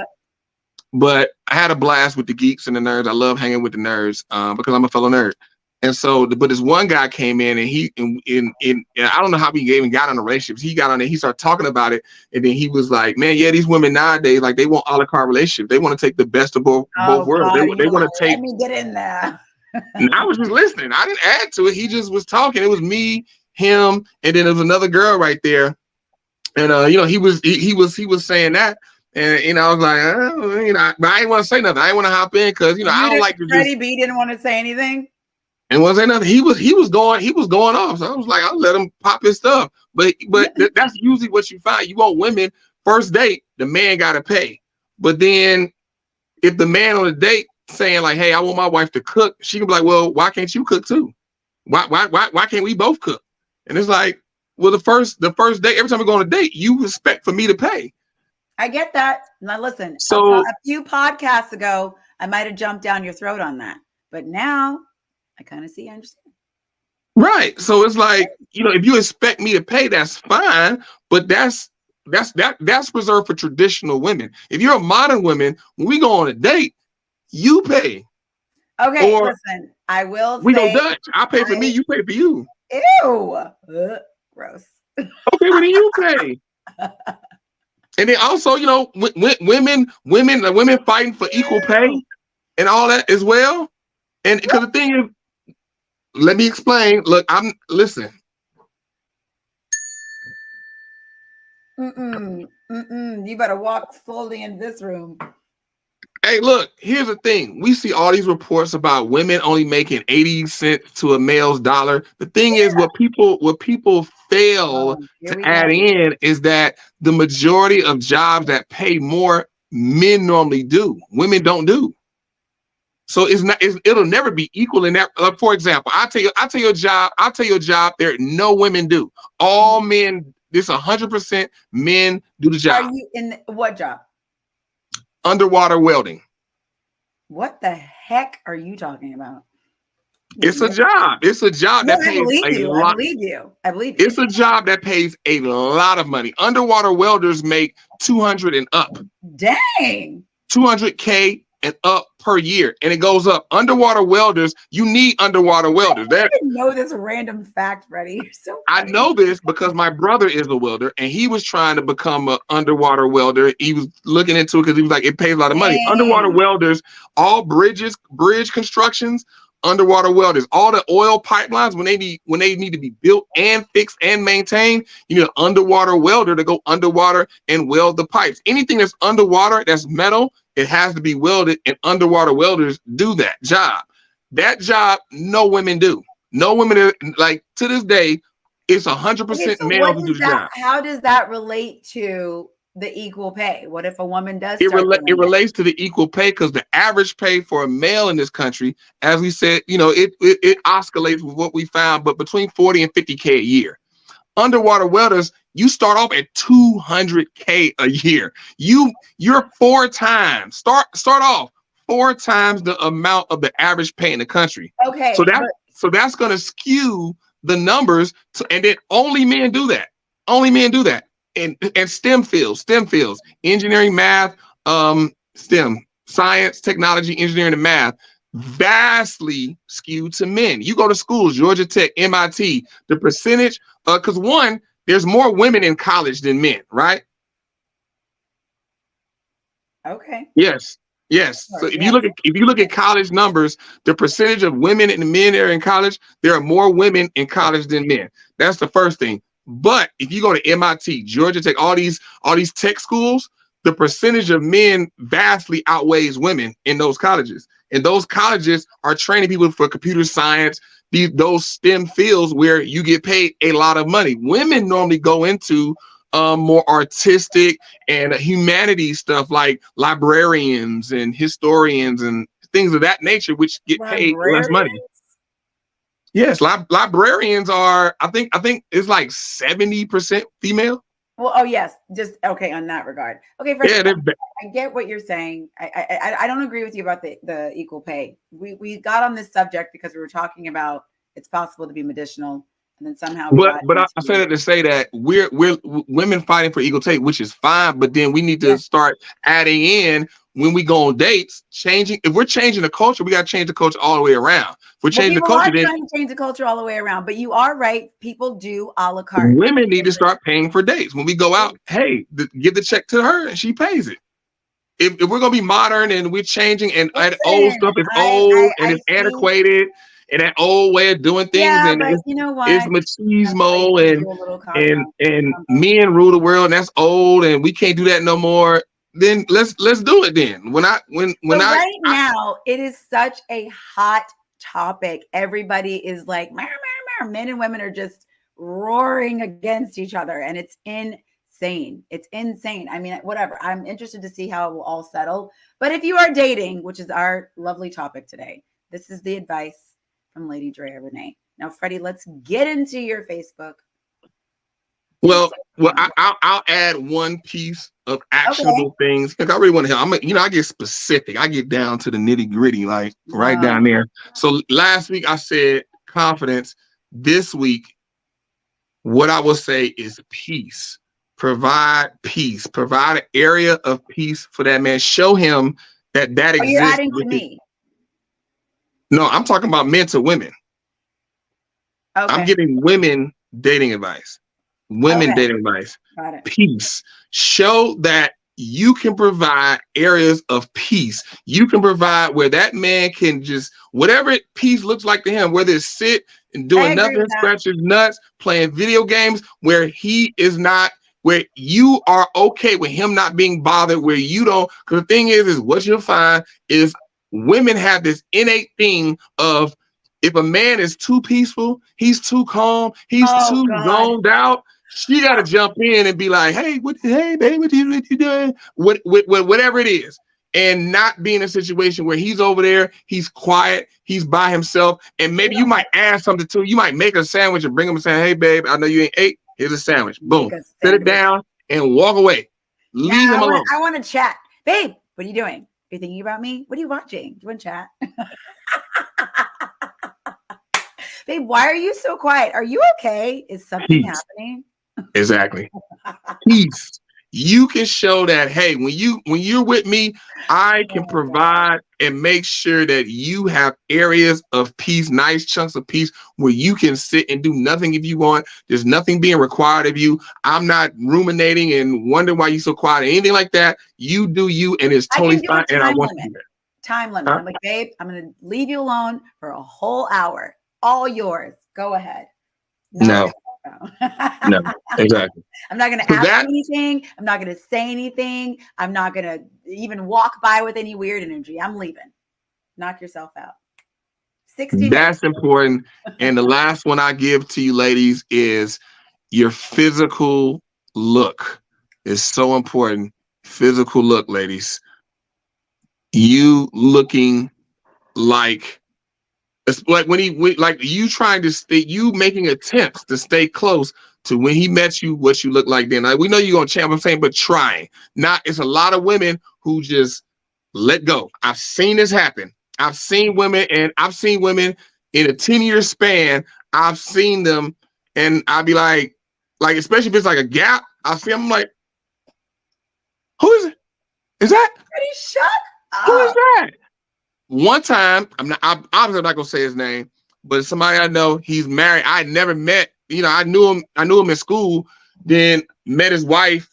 But I had a blast with the geeks and the nerds. I love hanging with the nerds because I'm a fellow nerd. And so, but this one guy came in, and I don't know how he even got on the relationships. He got on there, he started talking about it, and then he was like, "Man, yeah, these women nowadays, like, they want a la carte relationships. They want to take the best of both worlds. They want to take." Let me get in there. And I was just listening. I didn't add to it. He just was talking. It was me, him, and then there was another girl right there. And he was saying that. And I was like, but I didn't want to say nothing. I didn't want to hop in, because I don't like to. Freddie B didn't want to say anything. And wasn't nothing. He was going off. So I was like, I'll let him pop his stuff. But that's usually what you find. You want women first date, the man got to pay. But then if the man on the date saying like, hey, I want my wife to cook, she can be like, well, why can't you cook too? Why can't we both cook? And it's like, well, the first date, every time we go on a date, you expect for me to pay. I get that. Now listen, so a few podcasts ago, I might have jumped down your throat on that, but now I kind of see, I understand. Right. So it's like, you know, if you expect me to pay, that's fine, but that's reserved for traditional women. If you're a modern woman, when we go on a date, you pay. Okay, or listen, I will we go Dutch. I pay for me, you pay for you. Ew. Gross. Okay, well then you pay. And then also, you know, women fighting for equal pay and all that as well. And because the thing is, let me explain. Look, listen. You better walk slowly in this room. Hey, look, here's the thing. We see all these reports about women only making 80 cents to a male's dollar. The thing is, what people fail to add in is that the majority of jobs that pay more, men normally do. Women don't do. So it'll never be equal in that. For example, I'll tell you a job there no women do. All men, this 100% men do the job. Are you in what job? Underwater welding. What the heck are you talking about? It's a job. It's a job that pays a lot. I believe you. It's a job that pays a lot of money. Underwater welders make 200 and up. Dang. 200K and up per year, and it goes up. Underwater welders, you need underwater welders. I didn't know this random fact, Freddie. You're so funny. I know this because my brother is a welder, and he was trying to become an underwater welder. He was looking into it because he was like, it pays a lot of money. Underwater welders, all bridge constructions, underwater welders, all the oil pipelines when they need to be built and fixed and maintained, you need an underwater welder to go underwater and weld the pipes. Anything that's underwater, that's metal, it has to be welded, and underwater welders do that job. That job, no women do. No women are, like, to this day, it's 100% male who do the job. How does that relate to the equal pay? What if a woman does? It relates to the equal pay because the average pay for a male in this country, as we said, you know, it oscillates with what we found, but between 40 and 50K a year. Underwater welders, you start off at 200K a year. You're four times start off 4 times the amount of the average pay in the country. Okay. So that's going to skew the numbers. And then only men do that. Only men do that. And STEM fields, engineering, math, STEM, science, technology, engineering, and math, vastly skewed to men. You go to schools, Georgia Tech, MIT, the percentage, because one, there's more women in college than men, right? Okay. Yes. So if you look at college numbers, the percentage of women and men that are in college, there are more women in college than men. That's the first thing. But if you go to MIT, Georgia Tech, all these tech schools, the percentage of men vastly outweighs women in those colleges. And those colleges are training people for computer science, those STEM fields where you get paid a lot of money. Women normally go into more artistic and humanities stuff like librarians and historians and things of that nature, which get paid less money. Yes, librarians are, I think it's like 70% female. Well, oh yes, just okay on that regard. Okay, Freddie, I get what you're saying. I don't agree with you about the equal pay. We got on this subject because we were talking about it's possible to be medicinal, and then somehow. But I say that to say that we're women fighting for equal pay, which is fine. But then we need to start adding in when we go on dates, changing. If we're changing the culture, we got to change the culture all the way around. If we're changing the culture, then trying to change the culture all the way around. But you are right. People do a la carte. Women need to start paying for dates. When we go out, hey, give the check to her and she pays it. If we're gonna be modern and we're changing and that old stuff is old and it's antiquated and that old way of doing things, and you know what? It's machismo and men rule the world and that's old and we can't do that no more. Then let's do it then. Right now it is such a hot topic. Everybody is like, men and women are just roaring against each other, and it's insane. It's insane. I mean, whatever. I'm interested to see how it will all settle. But if you are dating, which is our lovely topic today, this is the advice from Lady Drea Renee. Now, Freddie, let's get into your Facebook. Well, I'll add one piece of actionable things because I really want to help. I get specific. I get down to the nitty gritty, like right down there. So last week I said confidence. This week, what I will say is peace. Provide peace. Provide an area of peace for that man. Show him that exists. You're adding to me. No, I'm talking about men to women. Okay. I'm giving women dating advice. Women dating advice. Got it. Peace. Show that you can provide areas of peace. You can provide where that man can just, whatever peace looks like to him, whether it's sit and doing nothing, scratch his nuts, playing video games, where he is not, where you are okay with him not being bothered, where you don't. Because the thing is what you'll find is women have this innate thing of, if a man is too peaceful, he's too calm, he's too zoned out, she got to jump in and be like, hey, baby, what you doing? Whatever it is. And not be in a situation where he's over there, he's quiet, he's by himself. And maybe you might add something to, you might make a sandwich and bring him and say, hey, babe, I know you ain't ate. Here's a sandwich. Boom. Sit it down and walk away. Leave him alone. I want to chat. Babe, what are you doing? Are you thinking about me? What are you watching? Do you want to chat? Babe, why are you so quiet? Are you okay? Is something happening? Exactly. Peace. You can show that, hey, when you're with me, I can provide and make sure that you have areas of peace, nice chunks of peace where you can sit and do nothing if you want. There's nothing being required of you. I'm not ruminating and wondering why you're so quiet or anything like that. You do you, and it's totally fine. And I want you there. Time limit. I'm like, babe, I'm going to leave you alone for a whole hour. All yours. Go ahead. No, exactly. I'm not going to ask anything. I'm not going to say anything. I'm not going to even walk by with any weird energy. I'm leaving. Knock yourself out. 60 That's important. And the last one I give to you ladies is your physical look is so important. Physical look, ladies. You looking like, it's like like you trying to stay, you making attempts to stay close to when he met you, what you look like then. Like, we know you're gonna change, I'm saying, but trying. Not, it's a lot of women who just let go. I've seen this happen. I've seen women in a 10-year span. I've seen them, and I'll be like, especially if it's like a gap, I see them, I'm like, who is it? Is that? Freddie, shut up. Who is that? One time, I'm obviously not gonna say his name, but somebody I know, he's married. I never met, I knew him in school, then met his wife,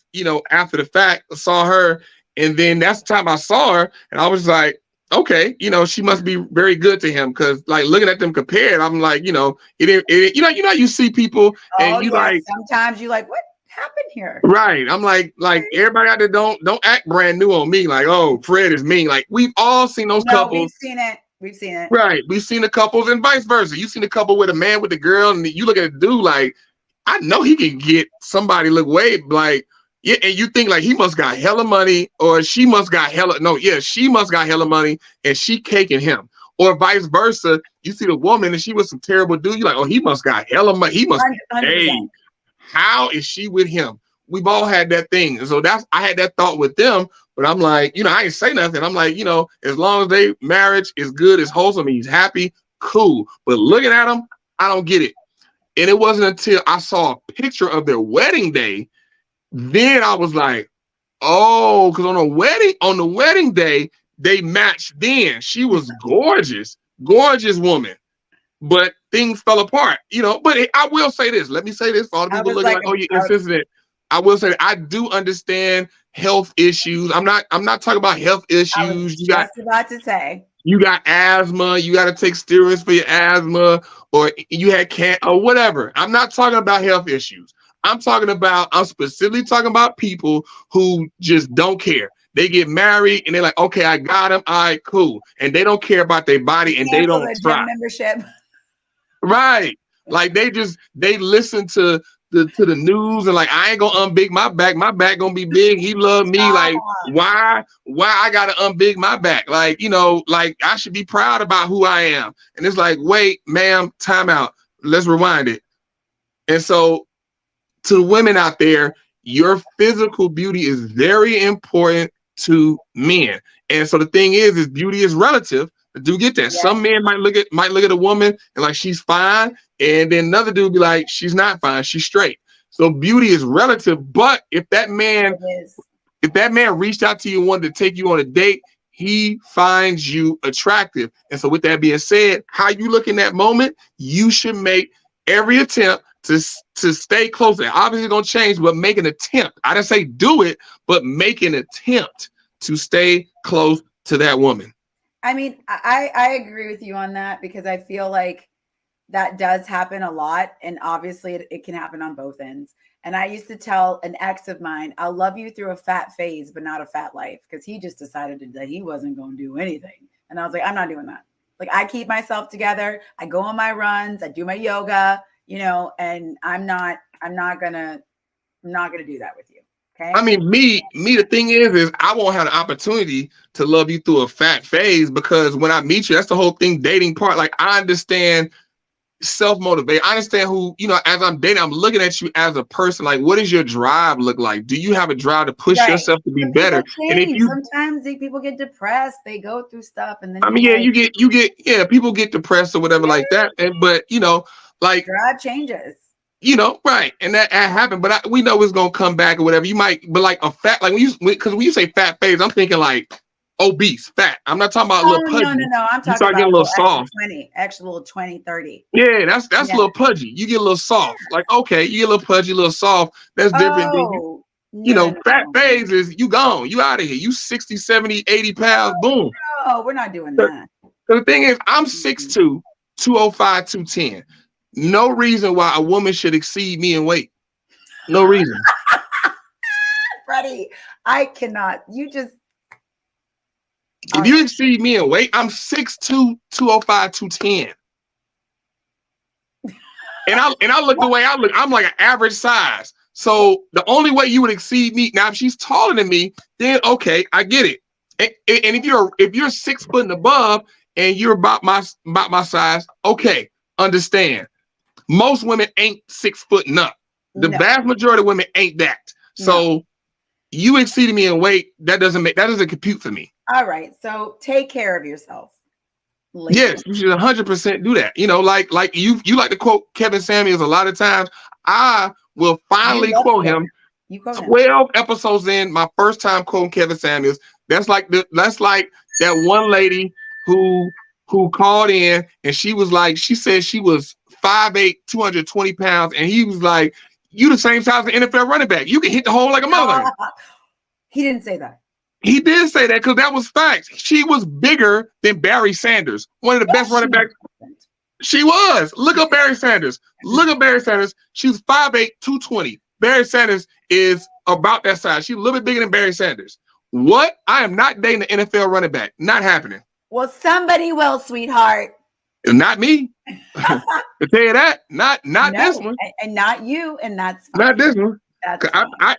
after the fact, saw her, and then that's the time I saw her, and I was like, okay, she must be very good to him, because like looking at them compared, I'm like, you see people and like, sometimes you like, what happened here? Right. I'm like everybody out there don't act brand new on me. Like, oh, Fred is mean. Like, we've all seen those couples. We've seen it. Right. We've seen the couples and vice versa. You've seen a couple with a man with a girl, and you look at a dude like, I know he can get somebody look way like, yeah, and you think like he must got hella money, or she must got she must got hella money and she caking him. Or vice versa. You see the woman and she was some terrible dude. You're like, oh, he must got hella money. He must 100%. Hey, how is she with him? We've all had that thing. And so I had that thought with them, but I'm like, I ain't say nothing. I'm like, as long as they marriage is good, it's wholesome, he's happy, cool. But looking at them, I don't get it. And it wasn't until I saw a picture of their wedding day, then I was like, oh, because on the wedding day, they matched then. She was gorgeous woman. But things fell apart, But I will say this. Let me say this for all the people looking like, oh, you're insensitive. I will say that I do understand health issues. I'm not talking about health issues. I was just about to say. You got asthma. You got to take steroids for your asthma, or you had or whatever. I'm not talking about health issues. I'm specifically talking about people who just don't care. They get married and they're like, okay, I got him. All right, cool. And they don't care about their body and they don't try. Membership. Right. Like they listen to to the news and like I ain't gonna unbig my back. My back gonna be big. He love me. Like why I gotta unbig my back? Like, you know, like I should be proud about who I am. And it's like, wait, ma'am, time out. Let's rewind it. And so to the women out there, your physical beauty is very important to men. And so the thing is beauty is relative. I do get that. Yes. Some men might look at a woman and like she's fine, and then another dude be like, she's not fine, she's straight. So beauty is relative. But if that man reached out to you and wanted to take you on a date, he finds you attractive. And so with that being said, how you look in that moment, you should make every attempt to stay close. It obviously gonna change, but make an attempt. I didn't say do it, but make an attempt to stay close to that woman. I mean, I agree with you on that because I feel like that does happen a lot. And obviously it can happen on both ends. And I used to tell an ex of mine, I'll love you through a fat phase, but not a fat life. Because he just decided that he wasn't going to do anything. And I was like, I'm not doing that. Like, I keep myself together. I go on my runs. I do my yoga, you know, and I'm not gonna do that with you. Okay. I mean, me, the thing is I won't have the opportunity to love you through a fat phase because when I meet you, that's the whole thing, dating part. Like, I understand self-motivate. I understand who, you know, as I'm dating, I'm looking at you as a person. Like, what does your drive look like? Do you have a drive to push yourself to be better? And if you sometimes people get depressed, they go through stuff, and then I mean, yeah, like, you get people get depressed or whatever like that. But you know, like drive changes. You know, right, and that happened, but we know it's gonna come back or whatever. You might, but like a fat, like when you say fat phase, I'm thinking like obese, fat. I'm not talking about a little pudgy. No. I'm talking about getting a little soft. 20, actually, little 20, 30. Yeah, that's a little pudgy. You get a little soft. Like, okay, you get a little pudgy, a little soft. That's different than you know, fat phase is you gone. You out of here. You 60, 70, 80 pounds. Boom. No, we're not doing that. So the thing is, I'm 6'2", 205, 210. No reason why a woman should exceed me in weight. No reason. Freddie, I cannot. You just. If you exceed me in weight, I'm 6'2", 205, 210. And I look the way I look. I'm like an average size. So the only way you would exceed me, now if she's taller than me, then okay, I get it. And if you're 6 foot and above and you're about my size, okay, understand. Most women ain't 6 foot and up. The vast majority of women ain't that. So you exceeding me in weight, that doesn't compute for me. All right. So take care of yourself. Ladies. Yes, you should 100% do that. You know, like you like to quote Kevin Samuels a lot of times. I will finally quote him. 12 episodes in, my first time quoting Kevin Samuels. That's like that one lady who called in and she said she was 5'8", 220 pounds, and he was like, you the same size as an NFL running back. You can hit the hole like a mother. He didn't say that. He did say that because that was facts. She was bigger than Barry Sanders, one of the best running backs. She was. Look up Barry Sanders. She was 5'8", 220. Barry Sanders is about that size. She's a little bit bigger than Barry Sanders. What? I am not dating an NFL running back. Not happening. Well, somebody will, sweetheart. Not me. To tell you that, not this one, and not you, and that's fine. Not this one.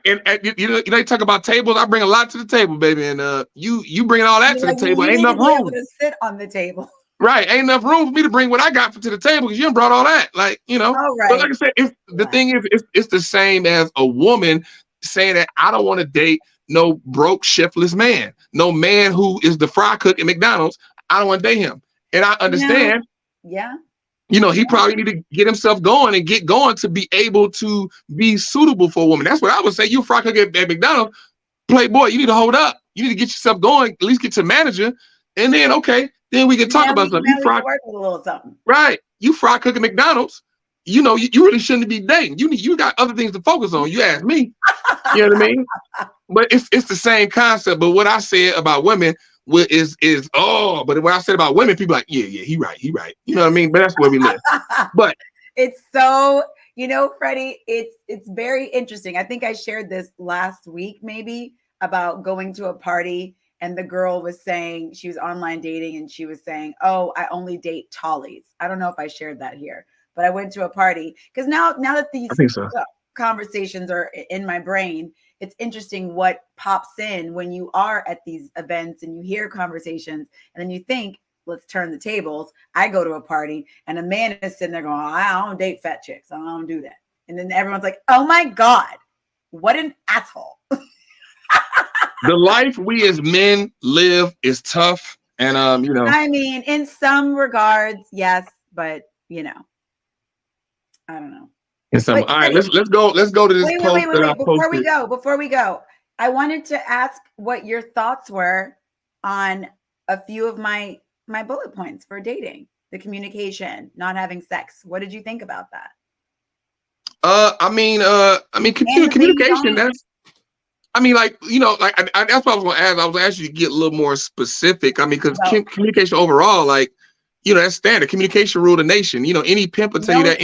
You know, you talk about tables. I bring a lot to the table, baby, and you bring all that to the table. Ain't enough room to sit on the table. Right, ain't enough room for me to bring what I got to the table because you done brought all that. Like, you know, but like I said, the thing is, it's the same as a woman saying that I don't want to date no broke shiftless man, no man who is the fry cook at McDonald's. I don't want to date him, and I understand. Yeah. You know, he probably need to get himself going and get going to be able to be suitable for a woman. That's what I would say. You fry cook at McDonald's, playboy, you need to hold up. You need to get yourself going, at least get to manager. And then, okay, then we can talk about something. You fry, work with a little something. Right. You fry cook at McDonald's. You know, you really shouldn't be dating. You got other things to focus on. You ask me. You know what I mean? But it's the same concept. But what I said about women is but what I said about women, people are like, yeah, he right. You know what I mean? But that's where we live. But it's so, you know, Freddie, it's very interesting. I think I shared this last week, maybe, about going to a party and the girl was saying she was online dating and she was saying, oh, I only date tallies. I don't know if I shared that here, but I went to a party because now that these, I think so. conversations are in my brain. It's interesting what pops in when you are at these events and you hear conversations, and then you think, let's turn the tables. I go to a party and a man is sitting there going, I don't date fat chicks. I don't do that. And then everyone's like, oh my God, what an asshole. The life we as men live is tough. And, I mean, in some regards, yes, but I don't know. All right, let's go to this post that I posted. Before we go, I wanted to ask what your thoughts were on a few of my bullet points for dating, the communication, not having sex. What did you think about that? Communication. That's what I was going to ask. I was asking you to get a little more specific. I mean, because communication overall, that's standard. Communication rule the nation. Any pimp will tell you that.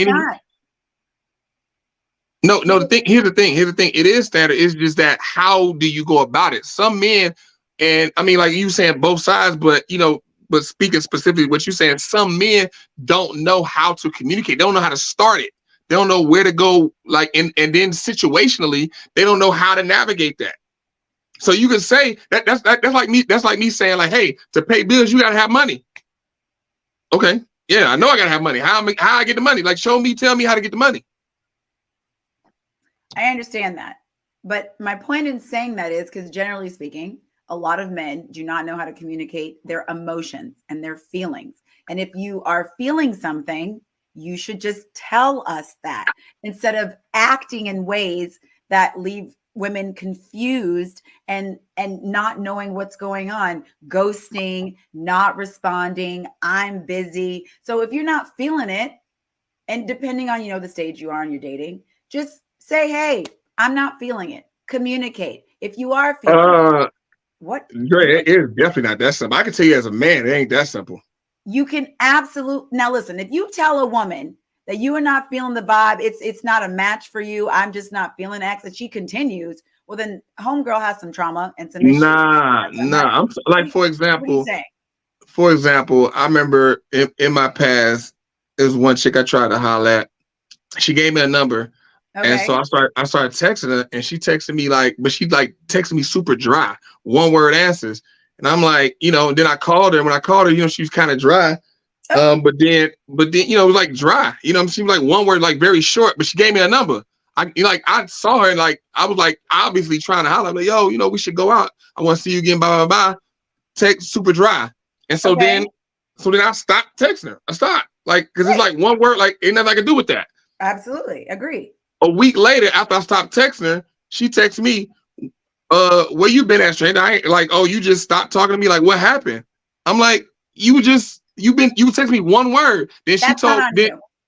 Here's the thing. It is standard. It's just that how do you go about it? Some men, and I mean, like you saying both sides, but speaking specifically what you're saying, some men don't know how to communicate. They don't know how to start it. They don't know where to go, and then situationally, they don't know how to navigate that. So you can say that's like me. That's like me saying, like, hey, to pay bills, you gotta have money. Okay, yeah, I know I gotta have money. How I get the money? Like, tell me how to get the money. I understand that, but my point in saying that is because generally speaking, a lot of men do not know how to communicate their emotions and their feelings. And if you are feeling something, you should just tell us that instead of acting in ways that leave women confused and not knowing what's going on, ghosting, not responding, I'm busy. So if you're not feeling it, and depending on, the stage you are in your dating, just say, hey, I'm not feeling it. Communicate. If you are feeling it, what? Drea, it is definitely not that simple. I can tell you as a man, it ain't that simple. You can now listen, if you tell a woman that you are not feeling the vibe, it's not a match for you, I'm just not feeling X, and she continues, well then homegirl has some trauma and some issues. I'm like, for example, I remember in my past, there was one chick I tried to holler at. She gave me a number. Okay. And so I started texting her, and she texted me but she texted me super dry, one word answers. And I'm like, then I called her. When I called her, she was kind of dry. But then, it was like dry. She was like one word, like very short, but she gave me a number. I saw her, and I was like obviously trying to holler. I'm like, yo, we should go out. I want to see you again, blah, blah, blah. Text super dry. And so then I stopped texting her. I stopped. Because it's like one word, ain't nothing I can do with that. Absolutely. Agree. A week later, after I stopped texting her, she texted me, where you been at, stranger? I ain't you just stopped talking to me. Like, what happened? I'm like, you text me one word. Then she told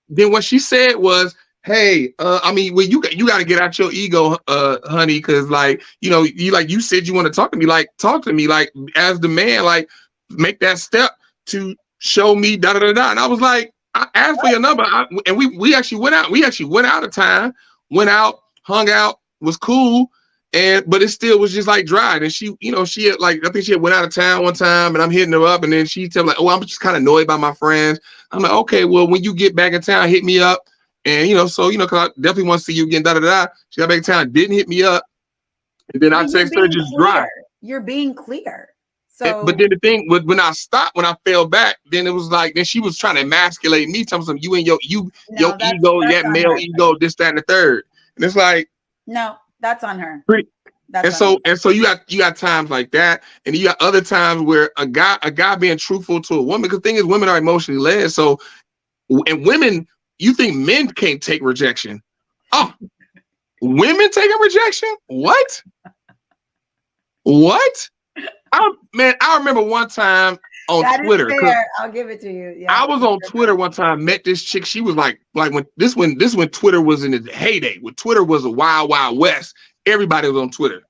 then what she said was, hey, you got to get out your ego, honey, because you said you want to talk to me, talk to me, as the man, make that step to show me da da da da. And I was like, I asked for your number, and we actually went out. We actually went out of time, went out, hung out, was cool. But it still was just dry. And she, she had I think she had went out of town one time, and I'm hitting her up, and then she tell me I'm just kind of annoyed by my friends. I'm like, okay, well, when you get back in town, hit me up. And because I definitely want to see you again, da da da. She got back in town, didn't hit me up, and then I text her just dry. You're being clear. So, but then the thing was, when I fell back, then it was then she was trying to emasculate me, telling some you and your ego, that male ego, this, that, and the third. And it's like, no. That's on her. And so you got times like that, and you got other times where a guy being truthful to a woman. Because the thing is, women are emotionally led. So, and women, you think men can't take rejection? Oh, women taking rejection? What? I remember one time on Twitter. I'll give it to you. Yeah, I was on Twitter one time, met this chick. She was like when Twitter was in its heyday, when Twitter was a wild, wild west. Everybody was on Twitter.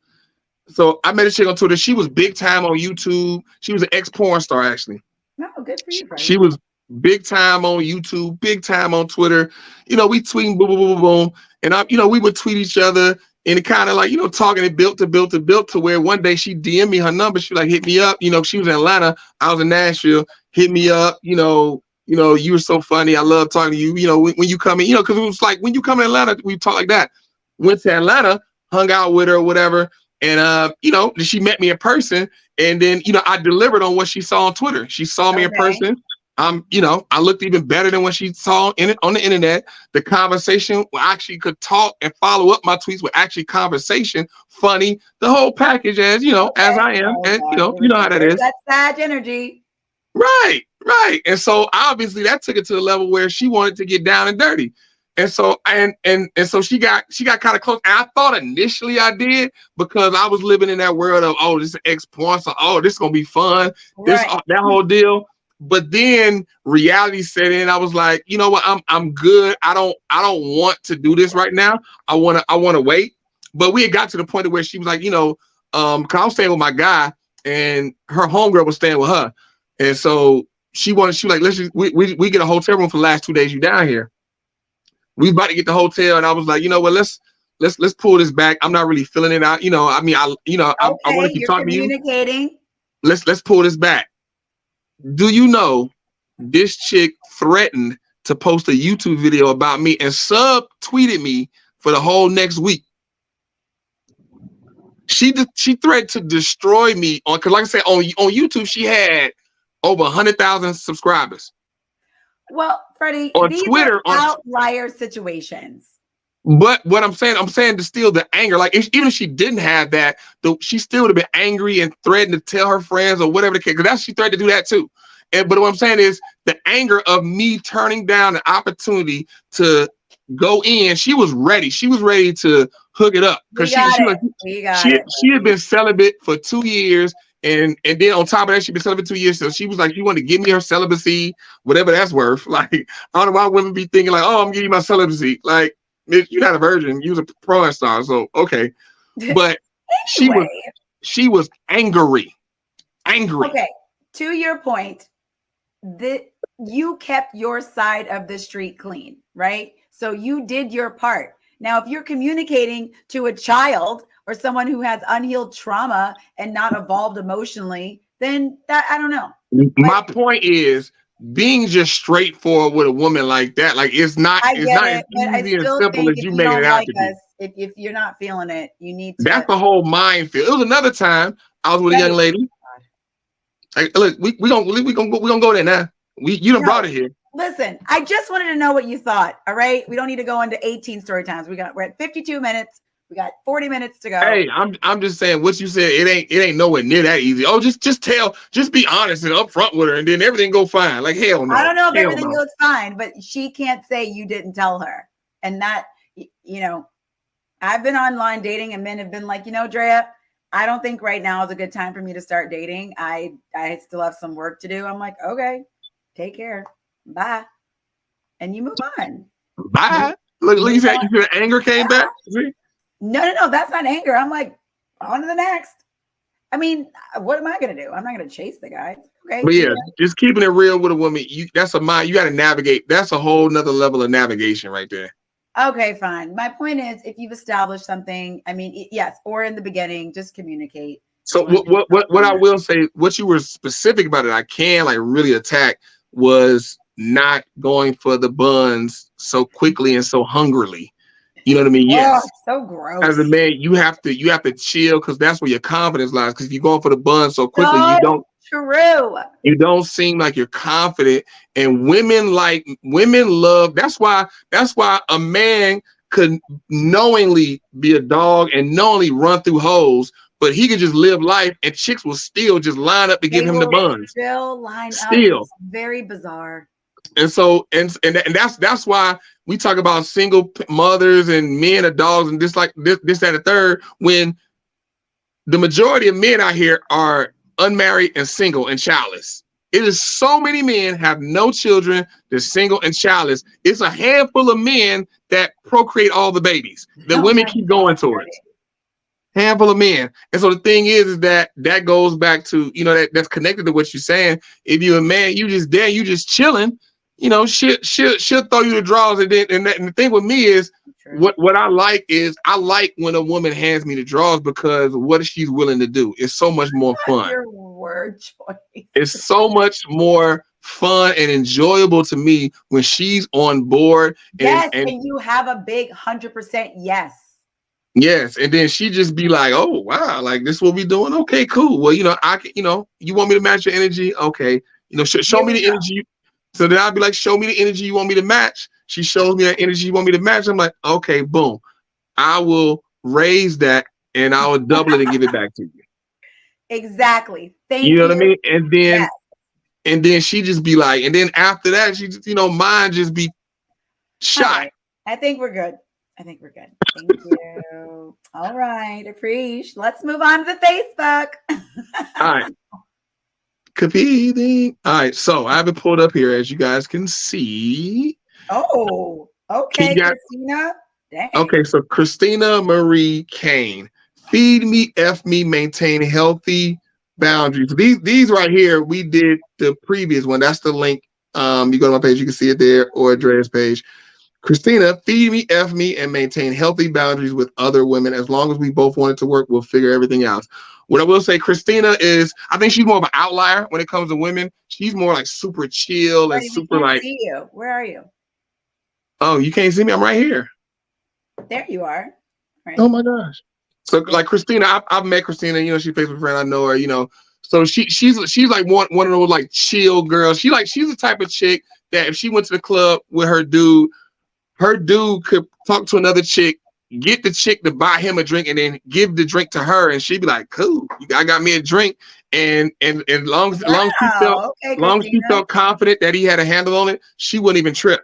So I met a chick on Twitter. She was big time on YouTube. She was an ex-porn star, actually. No, good for you, Freddie. She was big time on YouTube, big time on Twitter. We tweeting, boom, boom, boom, boom. And we would tweet each other. And it kind of talking, it built to where one day she DM'd me her number. She hit me up. She was in Atlanta. I was in Nashville. Hit me up. You were so funny. I love talking to you. When you come in, because it was when you come in Atlanta, we talk like that. went to Atlanta, hung out with her or whatever. And, you know, she met me in person. And then, you know, I delivered on what she saw on Twitter. She saw me in person. You know, I looked even better than what she saw in it on the internet. The conversation, I actually could talk and follow up my tweets with actually conversation, funny, the whole package, as you know, as I am. And you know how that is. That's Sag energy. Right, right. And so obviously that took it to the level where she wanted to get down and dirty. And so and so she got kind of close. And I thought initially I did, because I was living in that world of, oh, this is ex-porn, so oh, this is gonna be fun, this that whole deal. But then reality set in. I was like, you know what, I'm good. I don't want to do this right now. I wanna wait. But we had got to the point of where she was like, you know, cause I was staying with my guy and her homegirl was staying with her. And so she was like, listen, we get a hotel room for the last 2 days you down here. We about to get the hotel, and I was like, you know what, let's pull this back. I'm not really feeling it out. You know, I mean, I want to keep talking to you. Let's pull this back. Do you know this chick threatened to post a YouTube video about me and sub-tweeted me for the whole next week? She threatened to destroy me because, like I said, on YouTube she had over 100,000 subscribers. Well, Freddie, on these Twitter, are outlier situations. But what I'm saying to steal the anger. Like even if she didn't have that, she still would have been angry and threatened to tell her friends or whatever the case. Because she threatened to do that too. But what I'm saying is the anger of me turning down the opportunity to go in. She was ready. She was ready to hook it up because she had been celibate for 2 years. And then on top of that, she'd been celibate 2 years. So she was like, she wanted to give me her celibacy, whatever that's worth. Like, I don't know why women be thinking like, oh, I'm giving you my celibacy. Like, you're not a virgin. You was a porn star. So, okay. But anyway. she was angry. Okay. To your point, you kept your side of the street clean, right? So you did your part. Now, if you're communicating to a child or someone who has unhealed trauma and not evolved emotionally, then that, I don't know. My point is being just straightforward with a woman like that, like it's not as easy and simple as you make it out to be. If you're not feeling it, you need to. That's the whole minefield. It was another time I was with a young lady. Like, look, we gonna go there now. You done brought it here. Listen, I just wanted to know what you thought. All right, we don't need to go into 18 story times. We're at 52 minutes. We got 40 minutes to go. Hey, I'm just saying what you said. It ain't nowhere near that easy. Oh, just be honest and upfront with her, and then everything go fine. Like hell no. I don't know if everything goes fine, but she can't say you didn't tell her. And that, you know, I've been online dating, and men have been like, you know, Drea, I don't think right now is a good time for me to start dating. I still have some work to do. I'm like, okay, take care. Bye. And you move on. Bye. Look, you said your anger came back. See? No, that's not anger. I'm like, on to the next. I mean, what am I gonna do? I'm not gonna chase the guy. Okay. But yeah, just keeping it real with a woman, you got to navigate. That's a whole nother level of navigation right there. Okay, fine. My point is, if you've established something, I mean, yes, or in the beginning, just communicate. So what I will say, what you were specific about it, I can like really attack was not going for the buns so quickly and so hungrily. You know what I mean? Yes. Oh, so gross. As a man, you have to chill because that's where your confidence lies. Because if you're going for the buns so quickly, you don't seem like you're confident. And women love. That's why a man could knowingly be a dog and knowingly run through holes, but he could just live life and chicks will still just line up to give him the buns. Still line up. It's very bizarre. And so and that's why we talk about single mothers and men or dogs and this, that, and the third, when the majority of men out here are unmarried and single and childless. It is so many men have no children, they're single and childless. It's a handful of men that procreate all the babies that women keep going towards. Handful of men. And so the thing is that goes back to, you know, that's connected to what you're saying. If you're a man, you just chilling. You know, she'll throw you the draws, and the thing with me is what I like when a woman hands me the draws because what she's willing to do is so much more fun. Your word choice. It's so much more fun and enjoyable to me when she's on board. And you have a big 100% yes. Yes, and then she just be like, "Oh wow, like this what we doing? Okay, cool. Well, I can, you want me to match your energy? Okay, show Here me we the go. energy." So then I'd be like, "Show me the energy you want me to match." She shows me that energy you want me to match. I'm like, "Okay, boom. I will raise that and I will double it and give it back to you." Exactly. You Thank know what I you. mean? And Yes. then she just be like, and then after that, she just, mine just be All shot. right. I think we're good. Thank you. All right. Appreciate. Let's move on to the Facebook. All right. Competing. All right. So I have it pulled up here, as you guys can see. Oh, okay, Christina. Dang. Okay, so Christina Marie Kane. Feed me, F me, maintain healthy boundaries. These right here, we did the previous one. That's the link. You go to my page, you can see it there, or Drea's page. Christina, feed me, F me, and maintain healthy boundaries with other women. As long as we both want it to work, we'll figure everything out. What I will say, Christina I think she's more of an outlier when it comes to women. She's more like super chill and Freddie, we super can't like. see you. Where are you? Oh, you can't see me? I'm right here. There you are. Right. Oh my gosh. So like Christina, I've met Christina, she's a Facebook friend. I know her, So she's like one of those like chill girls. She's the type of chick that if she went to the club with her dude could talk to another chick, get the chick to buy him a drink, and then give the drink to her, and she'd be like, "Cool, I got me a drink." And long as she felt confident that he had a handle on it, she wouldn't even trip.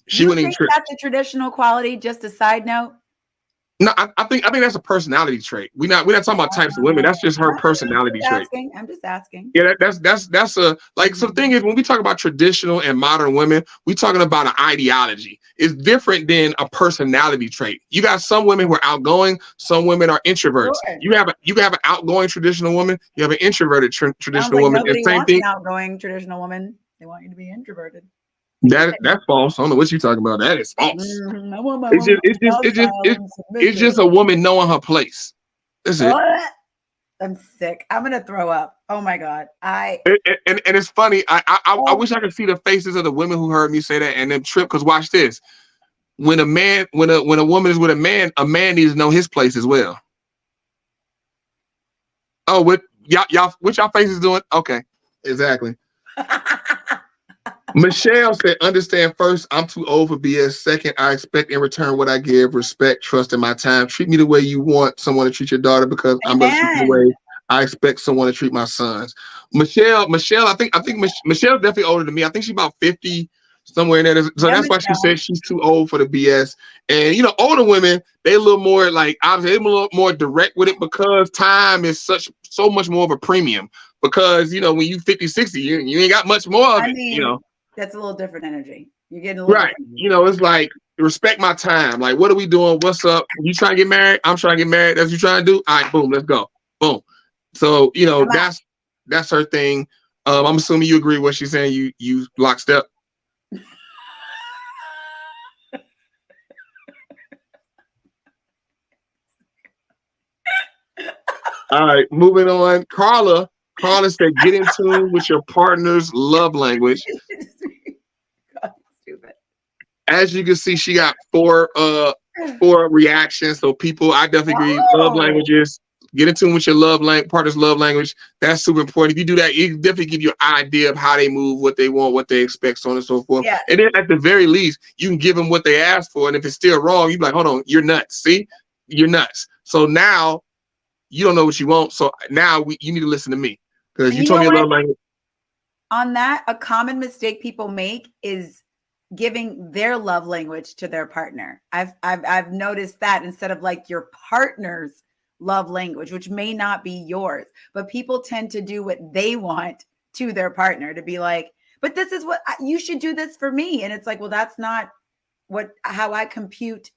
She wouldn't even trip. That's a traditional quality. Just a side note. No, I think that's a personality trait. We're not talking about types of women. That's just her personality trait. I'm just asking. Yeah, that's a like. So the thing is, when we talk about traditional and modern women, we're talking about an ideology. It's different than a personality trait. You got some women who are outgoing, some women are introverts. Sure. You have an outgoing traditional woman. You have an introverted traditional woman. Nobody wants an outgoing traditional woman. They want you to be introverted. That's false. I don't know what you're talking about. That is false. It's just a woman knowing her place. That's it. I'm sick. I'm gonna throw up. Oh my god. And it's funny. I wish I could see the faces of the women who heard me say that and them trip. Because watch this. When a woman is with a man needs to know his place as well. Oh, what y'all faces doing? Okay, exactly. Michelle said, understand first, I'm too old for BS. Second, I expect in return what I give, respect, trust, and my time. Treat me the way you want someone to treat your daughter because I'm going to treat you the way I expect someone to treat my sons. Michelle, I think Michelle's definitely older than me. I think she's about 50, somewhere in there. So that's why she said she's too old for the BS. And, older women, they a little more like, obviously, they're a little more direct with it because time is so much more of a premium. Because, when you 50, 60, you ain't got much more of it, That's a little different energy. You're getting a little right. It's like respect my time. Like, what are we doing? What's up? You trying to get married? I'm trying to get married. That's what you trying to do? All right, boom, let's go. Boom. So, that's her thing. I'm assuming you agree with what she's saying. You lockstep. All right, moving on. Carla said, get in tune with your partner's love language. God, stupid. As you can see, she got four reactions. So people, I definitely agree. Love languages. Get in tune with your partner's love language. That's super important. If you do that, it definitely give you an idea of how they move, what they want, what they expect, so on and so forth. Yeah. And then at the very least, you can give them what they asked for. And if it's still wrong, you're like, hold on, you're nuts. See, you're nuts. So now you don't know what you want. So now you need to listen to me. Because you told me your love language. On that, a common mistake people make is giving their love language to their partner. I've noticed that instead of like your partner's love language, which may not be yours, but people tend to do what they want to their partner to be like, but this is what you should do this for me. And it's like, well, that's not how I compute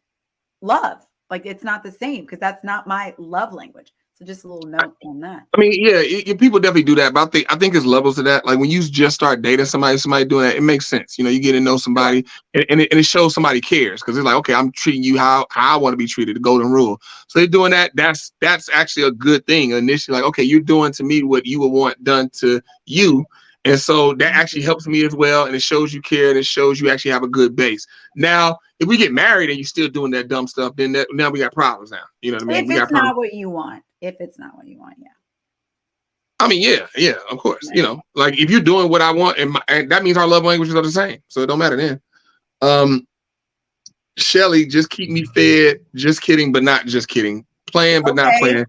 love. Like, it's not the same because that's not my love language. So just a little note on that. I mean, yeah, people definitely do that, but I think there's levels to that. Like when you just start dating somebody doing that, it makes sense. You get to know somebody, and it shows somebody cares because it's like, okay, I'm treating you how I want to be treated, the golden rule. So they're doing that. That's actually a good thing. Initially, like, okay, you're doing to me what you would want done to you, And so that actually helps me as well. And it shows you care, and it shows you actually have a good base. Now, if we get married and you're still doing that dumb stuff, then now we got problems now. You know what I mean? If it's not what you want. If it's not what you want, yeah. I mean, yeah, of course. Right. You know, like if you're doing what I want, and that means our love languages are the same. So it don't matter then. Shelly, just keep me fed. Just kidding, but not just kidding. Playing, but not playing.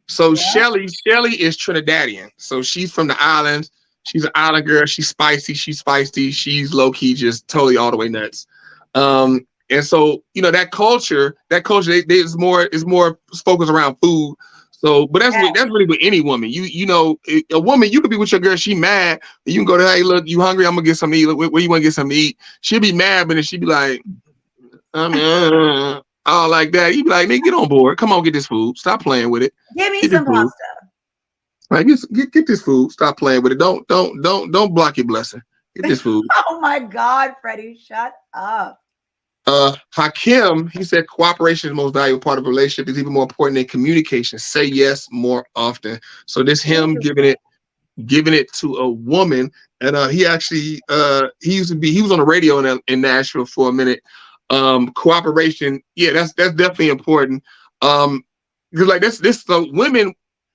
So Shelly is Trinidadian. So she's from the islands. She's an island girl. She's spicy. She's feisty. She's low key, just totally all the way nuts. And so that culture is more focused around food. So, but that's really with any woman. You know, a woman, you could be with your girl. She mad. You can go to, hey, look, you hungry? I'm gonna get something to eat. Look, where you want to get something to eat? She'll be mad, but then she'll be like, all like that. You be like, man, get on board. Come on, get this food. Stop playing with it. Give me some pasta. Like, get this food. Stop playing with it. Don't block your blessing. Get this food. Oh my God, Freddie, shut up. Hakim, he said cooperation is the most valuable part of a relationship. Is even more important than communication. Say yes more often. So this him giving it to a woman, and he actually he was on the radio in Nashville for a minute. Cooperation, yeah, that's definitely important. Because like this so women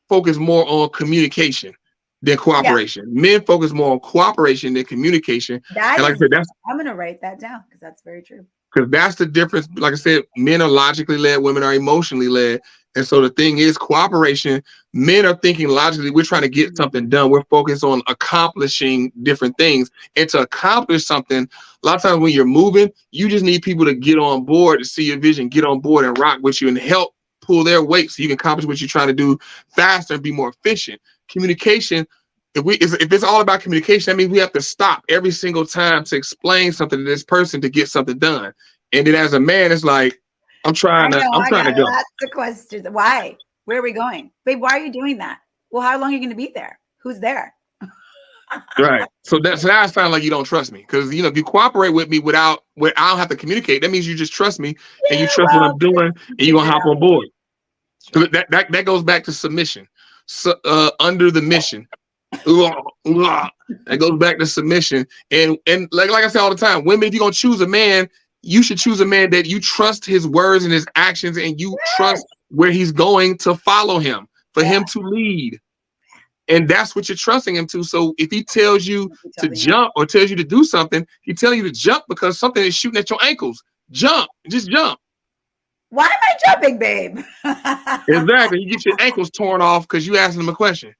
focus more on communication than cooperation. Yeah. Men focus more on cooperation than communication. And like I said, I'm gonna write that down because that's very true. Because that's the difference. Like I said, men are logically led, women are emotionally led. And so the thing is, cooperation, men are thinking logically, we're trying to get something done. We're focused on accomplishing different things. And to accomplish something, a lot of times when you're moving, you just need people to get on board, to see your vision, get on board and rock with you and help pull their weight so you can accomplish what you're trying to do faster and be more efficient. Communication, if it's all about communication, that means we have to stop every single time to explain something to this person to get something done. And then as a man, it's like, I'm trying to go. That's the question. Why? Where are we going? Babe, why are you doing that? Well, how long are you going to be there? Who's there? Right. So now it sounds like you don't trust me. Because, if you cooperate with me I don't have to communicate, that means you just trust me and you trust what I'm doing and you're going to hop on board. So that goes back to submission. So, under the mission. That goes back to submission. And like I say all the time, women, if you're going to choose a man, you should choose a man that you trust his words and his actions, and you trust where he's going to follow him, for him to lead. And that's what you're trusting him to. So if he tells you to jump or tells you to do something, he tells you to jump because something is shooting at your ankles. Jump. Just jump. Why am I jumping, babe? Exactly. You get your ankles torn off because you asked him a question.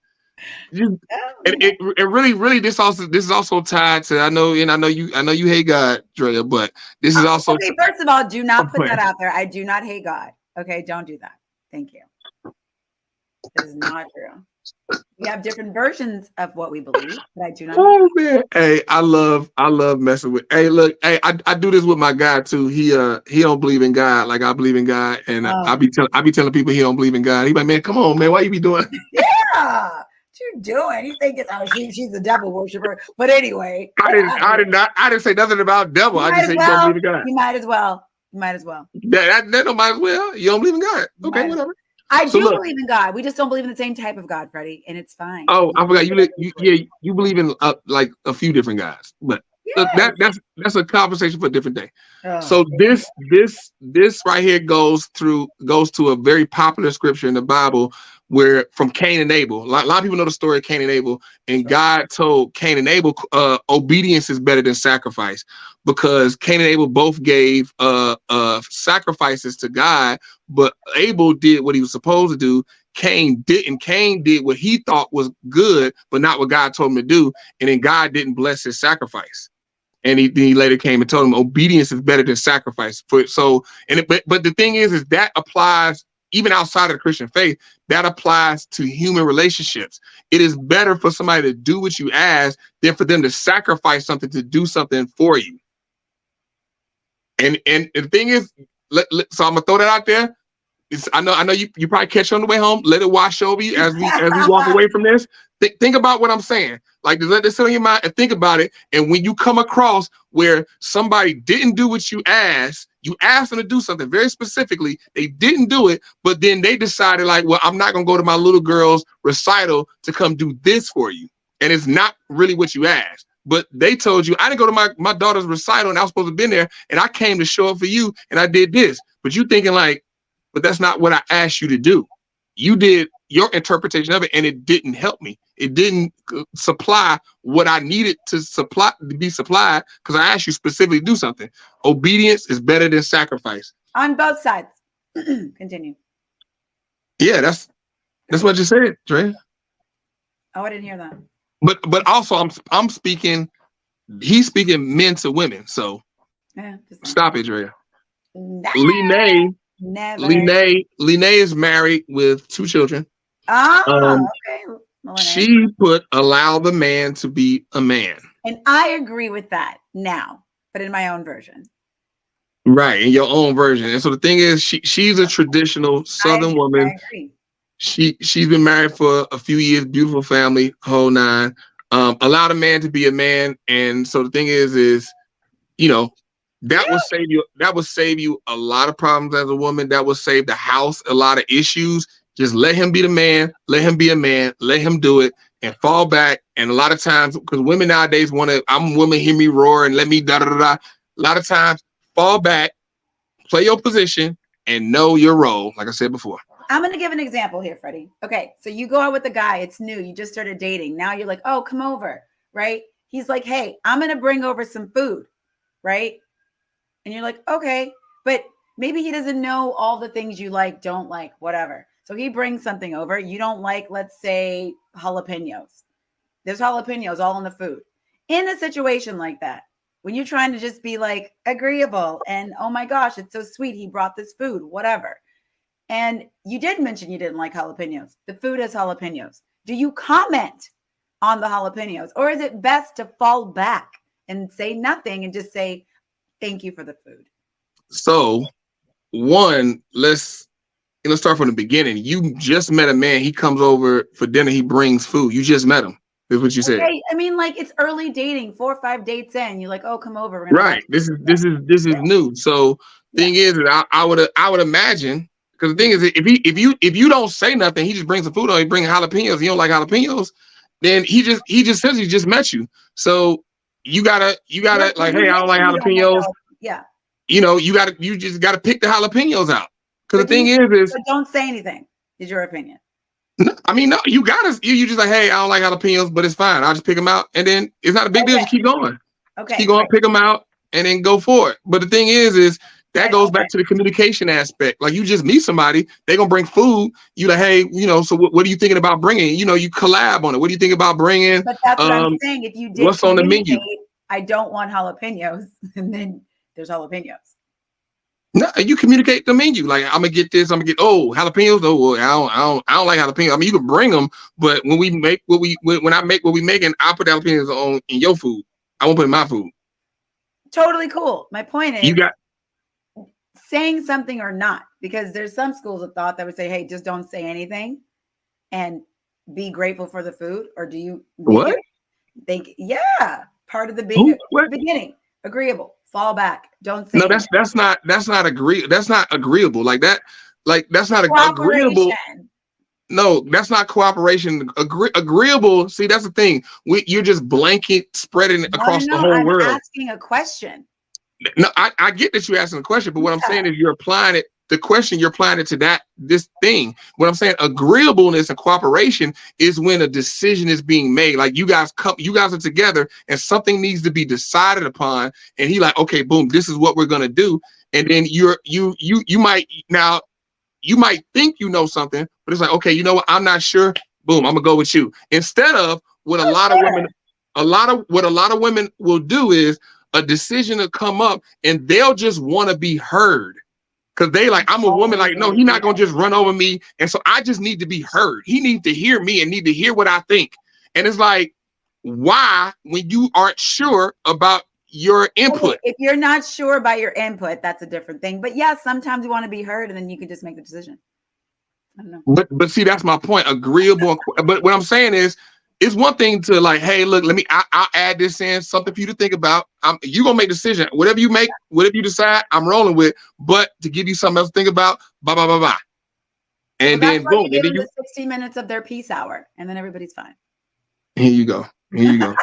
It really this is also tied to I know you hate God, Drea, but this is also okay. First of all, do not put that out there. I do not hate God. Okay, don't do that. Thank you. That is not true. We have different versions of what we believe, but I do not. Oh man, hey, I love messing with. Hey, look, hey, I do this with my guy too. He don't believe in God like I believe in God, and I be telling people he don't believe in God. He like, man, come on, man, why you be doing? Yeah. What you doing? You think it's she's a devil worshiper. But anyway. I didn't say nothing about devil. I just said you don't believe in God. You might as well. That don't might as well. You don't believe in God. Okay, whatever. I do believe in God. We just don't believe in the same type of God, Freddie, and it's fine. Oh, I forgot. You believe in like a few different gods, but that's a conversation for a different day. Oh, so this right here goes to a very popular scripture in the Bible, where from Cain and Abel. A lot of people know the story of Cain and Abel, and God told Cain and Abel, obedience is better than sacrifice, because Cain and Abel both gave sacrifices to God, but Abel did what he was supposed to do. Cain didn't. Cain did what he thought was good, but not what God told him to do, and then God didn't bless his sacrifice. And he later came and told him obedience is better than sacrifice. But the thing is that applies even outside of the Christian faith. That applies to human relationships. It is better for somebody to do what you ask than for them to sacrifice something to do something for you. And the thing is, so I'm gonna throw that out there. I know you probably catch it on the way home. Let it wash over you as we walk away from this. Think about what I'm saying. Like, let this sit on your mind and think about it. And when you come across where somebody didn't do what you asked them to do something very specifically, they didn't do it, but then they decided like, well, I'm not gonna go to my little girl's recital to come do this for you. and it's not really what you asked. But they told you, I didn't go to my daughter's recital and I was supposed to have been there, and I came to show up for you and I did this. But you thinking like, but that's not what I asked you to do. You did your interpretation of it and it didn't help me. It didn't supply what I needed to be supplied, because I asked you specifically to do something. Obedience is better than sacrifice. On both sides. Continue. Yeah, that's what you said, Drea. Oh, I didn't hear that. But also I'm speaking, he's speaking men to women. So yeah, stop it, Drea. Never. Lene is married with 2 children. Okay. She put allow the man to be a man. And I agree with that now, but in my own version. Right, in your own version. And so the thing is, she's a traditional Southern woman. I agree. She's been married for a few years, beautiful family, whole nine. Allow the man to be a man. And so the thing is, you know, that would save you a lot of problems as a woman. That would save the house a lot of issues. Just let him be the man, let him be a man, let him do it, and fall back. And a lot of times, because women nowadays want to, I'm a woman, hear me roar and let me da da da da. A lot of times, fall back, play your position, and know your role, like I said before. I'm going to give an example here, Freddie. Okay, so you go out with a guy. It's new. You just started dating. Now you're like, oh, come over, right? He's like, hey, I'm going to bring over some food, right? And you're like, okay, but maybe he doesn't know all the things you like, don't like, whatever. So he brings something over. You don't like, let's say, jalapenos. There's jalapenos all in the food. In a situation like that, when you're trying to just be like agreeable and, oh my gosh, it's so sweet, he brought this food, whatever. And you did mention you didn't like jalapenos. The food has jalapenos. Do you comment on the jalapenos, or is it best to fall back and say nothing and just say, thank you for the food? So, one, let's start from the beginning. You just met a man. He comes over for dinner. He brings food. You just met him. Is what you said. I mean, like, it's early dating, 4 or 5 dates in. You're like, oh, come over. Right. This is new. So, thing is that I would imagine, because the thing is, if you don't say nothing, he just brings the food on. He brings jalapenos. You don't like jalapenos, then he just says he just met you. So you gotta like, hey, I don't like jalapenos. Yeah. You know, you just gotta pick the jalapenos out. Because the thing is don't say anything. Is your opinion? No, I mean, no, you just like, hey, I don't like jalapenos, but it's fine. I'll just pick them out, and then it's not a big deal. Just keep going. Okay. Keep going, pick them out, and then go for it. But the thing is that goes back to the communication aspect. Like, you just meet somebody, they're gonna bring food. You like, hey, you know, so what are you thinking about bringing? You know, you collab on it. What do you think about bringing? But that's what I'm saying. If you did, what's on the menu? I don't want jalapenos, and then there's jalapenos. No, you communicate the menu. Like, I'm gonna get this. I'm gonna get jalapenos. Oh, I don't like jalapenos. I mean, you can bring them, but when I make what we making, I put jalapenos on in your food. I won't put in my food. Totally cool. My point is, you got saying something or not, because there's some schools of thought that would say, hey, just don't say anything and be grateful for the food. Or do you think, yeah, part of the beginning, agreeable. Fall back. Don't say. No, that's not agreeable. That's not agreeable. Like that. Like, that's not agreeable. No, that's not cooperation. Agreeable. See, that's the thing. You're just blanket spreading across the whole world. I'm asking a question. No, I get that you're asking a question, but what I'm saying is you're applying it. The question, you're applying it to this thing. What I'm saying, agreeableness and cooperation is when a decision is being made. Like, you guys are together and something needs to be decided upon. And he like, okay, boom, this is what we're gonna do. And then you might think you know something, but it's like, okay, you know what? I'm not sure. Boom, I'm gonna go with you. Instead of what a lot of women will do is a decision will come up and they'll just want to be heard. Because they like, I'm a woman, like, no, he's not going to just run over me. And so I just need to be heard. He needs to hear me and need to hear what I think. And it's like, why, when you aren't sure about your input? If you're not sure about your input, that's a different thing. But yeah, sometimes you want to be heard and then you can just make the decision. I don't know. But see, that's my point. Agreeable. But what I'm saying is, it's one thing to like, hey, look, I'll add this in, something for you to think about. You gonna make a decision. Whatever you make, whatever you decide, I'm rolling with. But to give you something else to think about, blah, blah, blah, blah. And then boom. Give them the 60 minutes of their peace hour, and then everybody's fine. Here you go. Here you go.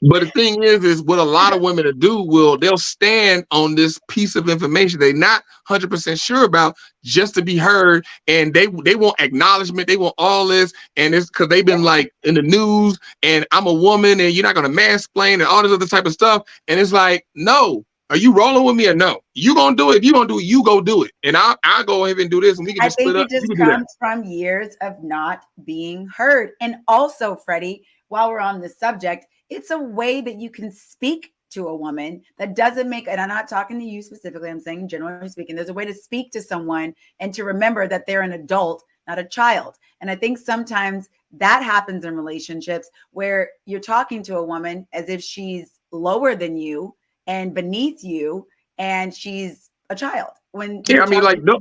But the thing is what a lot of women do they'll stand on this piece of information they're not 100% sure about just to be heard, and they want acknowledgement, they want all this, and it's because they've been like in the news, and I'm a woman, and you're not gonna mansplain and all this other type of stuff, and it's like, no, are you rolling with me or no? You gonna do it? If you gonna do it, you go do it, and I'll go ahead and do this, and we can just split up. I think it just comes from years of not being heard, and also, Freddie, while we're on this subject, it's a way that you can speak to a woman that doesn't make, and I'm not talking to you specifically, I'm saying generally speaking, there's a way to speak to someone and to remember that they're an adult, not a child. And I think sometimes that happens in relationships where you're talking to a woman as if she's lower than you and beneath you, and she's a child. When I mean, like, no,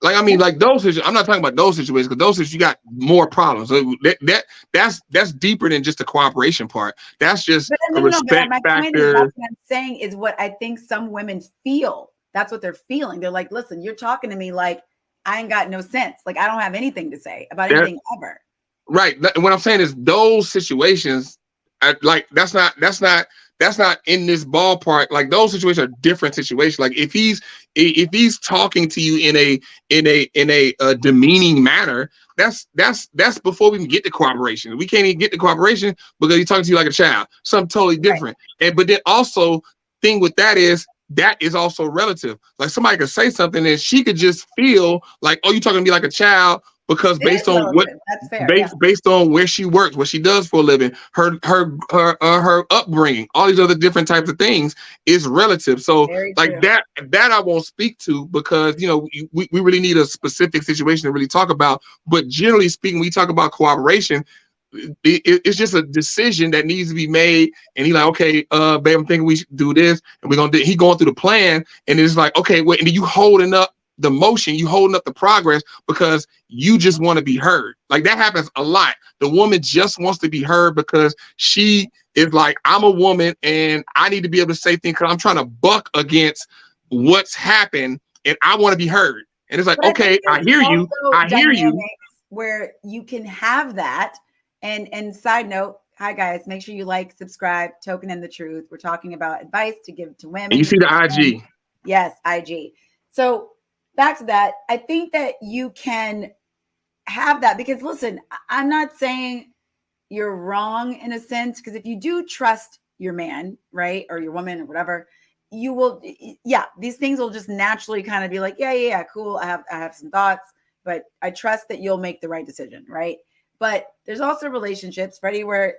like those situations, I'm not talking about those situations, because those situations you got more problems. So that's deeper than just the cooperation part. That's just a respect factor. What I'm saying is what I think some women feel. That's what they're feeling. They're like, listen, you're talking to me like I ain't got no sense. Like I don't have anything to say about anything ever. Right. What I'm saying is those situations, like that's not in this ballpark. Like those situations are different situations. Like if he's talking to you in a demeaning manner, that's before we can get to cooperation. We can't even get to cooperation because he's talking to you like a child. Something totally different. Right. But then also thing with that is also relative. Like somebody could say something and she could just feel like, oh, you're talking to me like a child. Because based on based on where she works, what she does for a living, her upbringing, all these other different types of things is relative. So like that I won't speak to, because we really need a specific situation to really talk about. But generally speaking, we talk about cooperation. It's just a decision that needs to be made, and he's like, okay, babe, I'm thinking we should do this, and we're gonna do. He going through the plan, and it's like, okay, wait, and then you holding up the motion, you holding up the progress because you just want to be heard. Like that happens a lot. The woman just wants to be heard because she is like, I'm a woman and I need to be able to say things because I'm trying to buck against what's happened and I want to be heard. And it's like, okay, I hear you. Where you can have that. And side note, hi guys, make sure you like, subscribe, Token and the Truth. We're talking about advice to give to women. And you see the IG. Yes, IG. So back to that, I think that you can have that because listen, I'm not saying you're wrong in a sense, because if you do trust your man, right, or your woman or whatever, you will, these things will just naturally kind of be like, yeah, cool. I have some thoughts, but I trust that you'll make the right decision, right? But there's also relationships, Freddie, where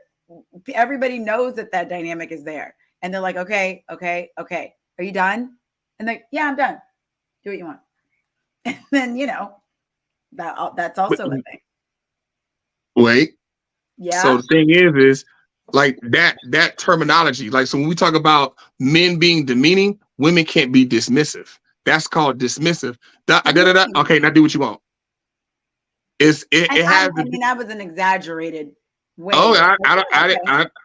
everybody knows that dynamic is there, and they're like, okay, are you done? And like, yeah, I'm done. Do what you want. And then, that's also a thing. Wait. Yeah. So the thing is like that terminology. Like, so when we talk about men being demeaning, women can't be dismissive. That's called dismissive. Okay, now do what you want. That was an exaggerated way. Oh,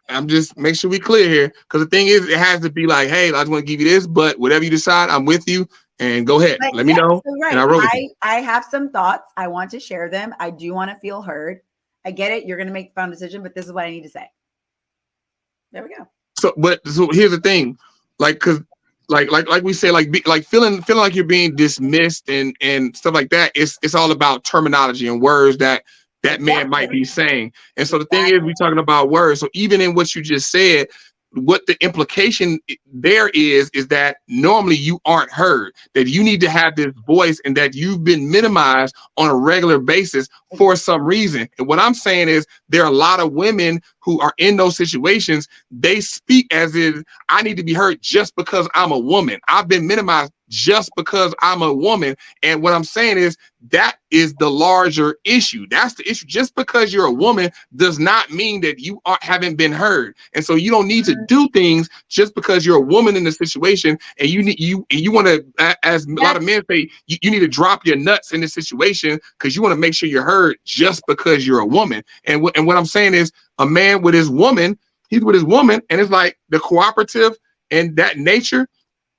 I'm just make sure we clear here, because the thing is, it has to be like, hey, I just want to give you this, but whatever you decide, I'm with you. And go ahead. Let me know. So right. And I have some thoughts. I want to share them. I do want to feel heard. I get it. You're going to make the final decision, but this is what I need to say. There we go. So here's the thing, like, cause like we say, like feeling like you're being dismissed and stuff like that. It's all about terminology and words that man might be saying. And so the thing is, we're talking about words. So even in what you just said, what the implication there is that normally you aren't heard, that you need to have this voice, and that you've been minimized on a regular basis for some reason. And what I'm saying is, there are a lot of women who are in those situations. They speak as if I need to be heard just because I'm a woman. I've been minimized just because I'm a woman. And what I'm saying is, that is the larger issue. That's the issue. Just because you're a woman does not mean that you haven't been heard. And so you don't need to do things just because you're a woman in the situation, and you want to, as a lot of men say, you need to drop your nuts in this situation because you want to make sure you're heard just because you're a woman. And what I'm saying is, a man with his woman, he's with his woman, and it's like the cooperative and that nature.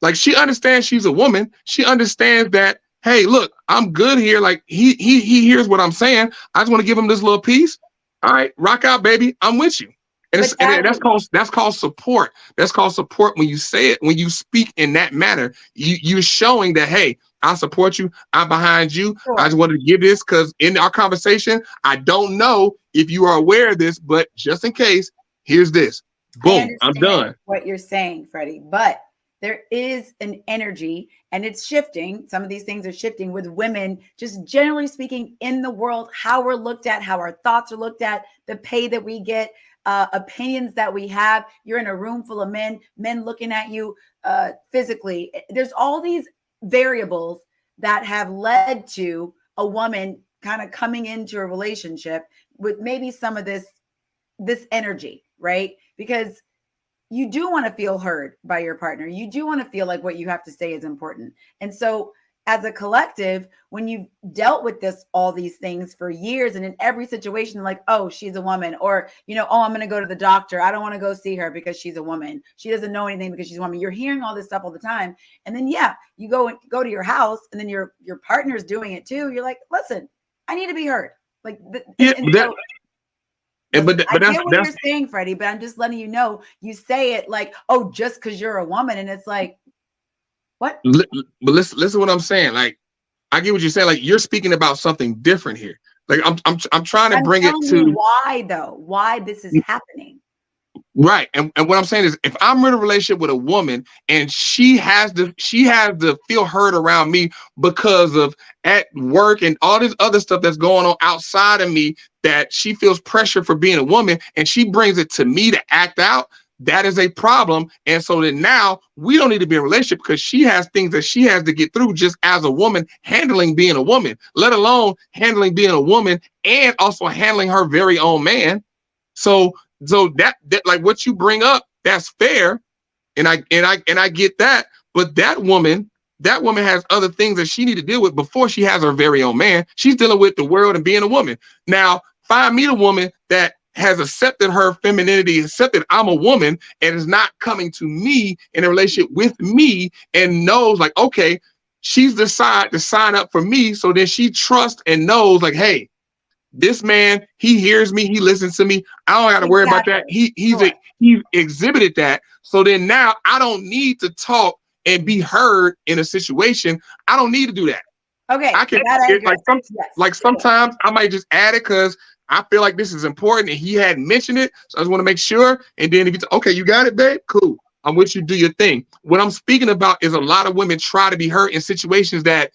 Like, she understands she's a woman. She understands that, hey, look, I'm good here. Like, he hears what I'm saying. I just want to give him this little piece. all right, rock out, baby. I'm with you. And, that's called support. That's called support when you say it, when you speak in that manner. You're showing that, hey, I support you. I'm behind you. Sure. I just wanted to give this because in our conversation, I don't know if you are aware of this, but just in case, here's this. Boom, I'm done. What you're saying, Freddie, but there is an energy and it's shifting. Some of these things are shifting with women, just generally speaking in the world, how we're looked at, how our thoughts are looked at, the pay that we get, opinions that we have. You're in a room full of men looking at you physically. There's all these variables that have led to a woman kind of coming into a relationship with maybe some of this energy, right? Because you do want to feel heard by your partner. You do want to feel like what you have to say is important. And so as a collective, when you've dealt with all these things for years and in every situation, like, oh, she's a woman, or, oh, I'm going to go to the doctor. I don't want to go see her because she's a woman. She doesn't know anything because she's a woman. You're hearing all this stuff all the time. And then, you go to your house and then your partner's doing it too. You're like, listen, I need to be heard. Like, I get what you're saying, Freddie, but I'm just letting you know, you say it like, oh, just because you're a woman. And it's like, what? But listen to what I'm saying. Like, I get what you're saying. Like, you're speaking about something different here. Like, I'm trying to bring it to why this is happening. Right. And what I'm saying is, if I'm in a relationship with a woman and she has to feel heard around me because of at work and all this other stuff that's going on outside of me, that she feels pressure for being a woman and she brings it to me to act out, that is a problem. And so then now we don't need to be in a relationship because she has things that she has to get through just as a woman, handling being a woman, let alone handling being a woman and also handling her very own man. So that like what you bring up, that's fair, and I get that. But that woman has other things that she need to deal with before she has her very own man. She's dealing with the world and being a woman. Now, find me the woman that has accepted her femininity, accepted I'm a woman, and is not coming to me in a relationship with me and knows like, okay, she's decided to sign up for me. So then she trusts and knows like, hey, this man, he hears me, he listens to me. I don't got to worry about that. He's exhibited that. So then now I don't need to talk and be heard in a situation. I don't need to do that. Okay. I can sometimes I might just add it because I feel like this is important and he hadn't mentioned it. So I just want to make sure. And then if you okay, you got it, babe. Cool. I'm with you. Do your thing. What I'm speaking about is a lot of women try to be heard in situations that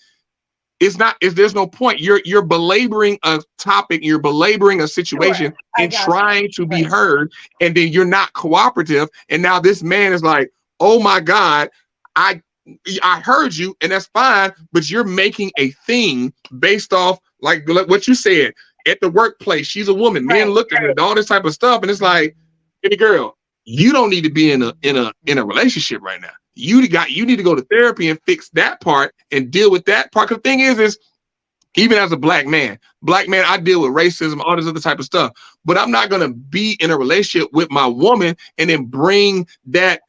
there's no point. You're belaboring a topic, you're belaboring a situation and trying to be heard, and then you're not cooperative. And now this man is like, oh my God, I heard you, and that's fine, but you're making a thing based off like what you said at the workplace. She's a woman, men look at her, all this type of stuff, and it's like, hey girl, you don't need to be in a relationship right now. You need to go to therapy and fix that part and deal with that part. Because the thing is even as a black man, I deal with racism, all this other type of stuff. But I'm not gonna be in a relationship with my woman and then bring that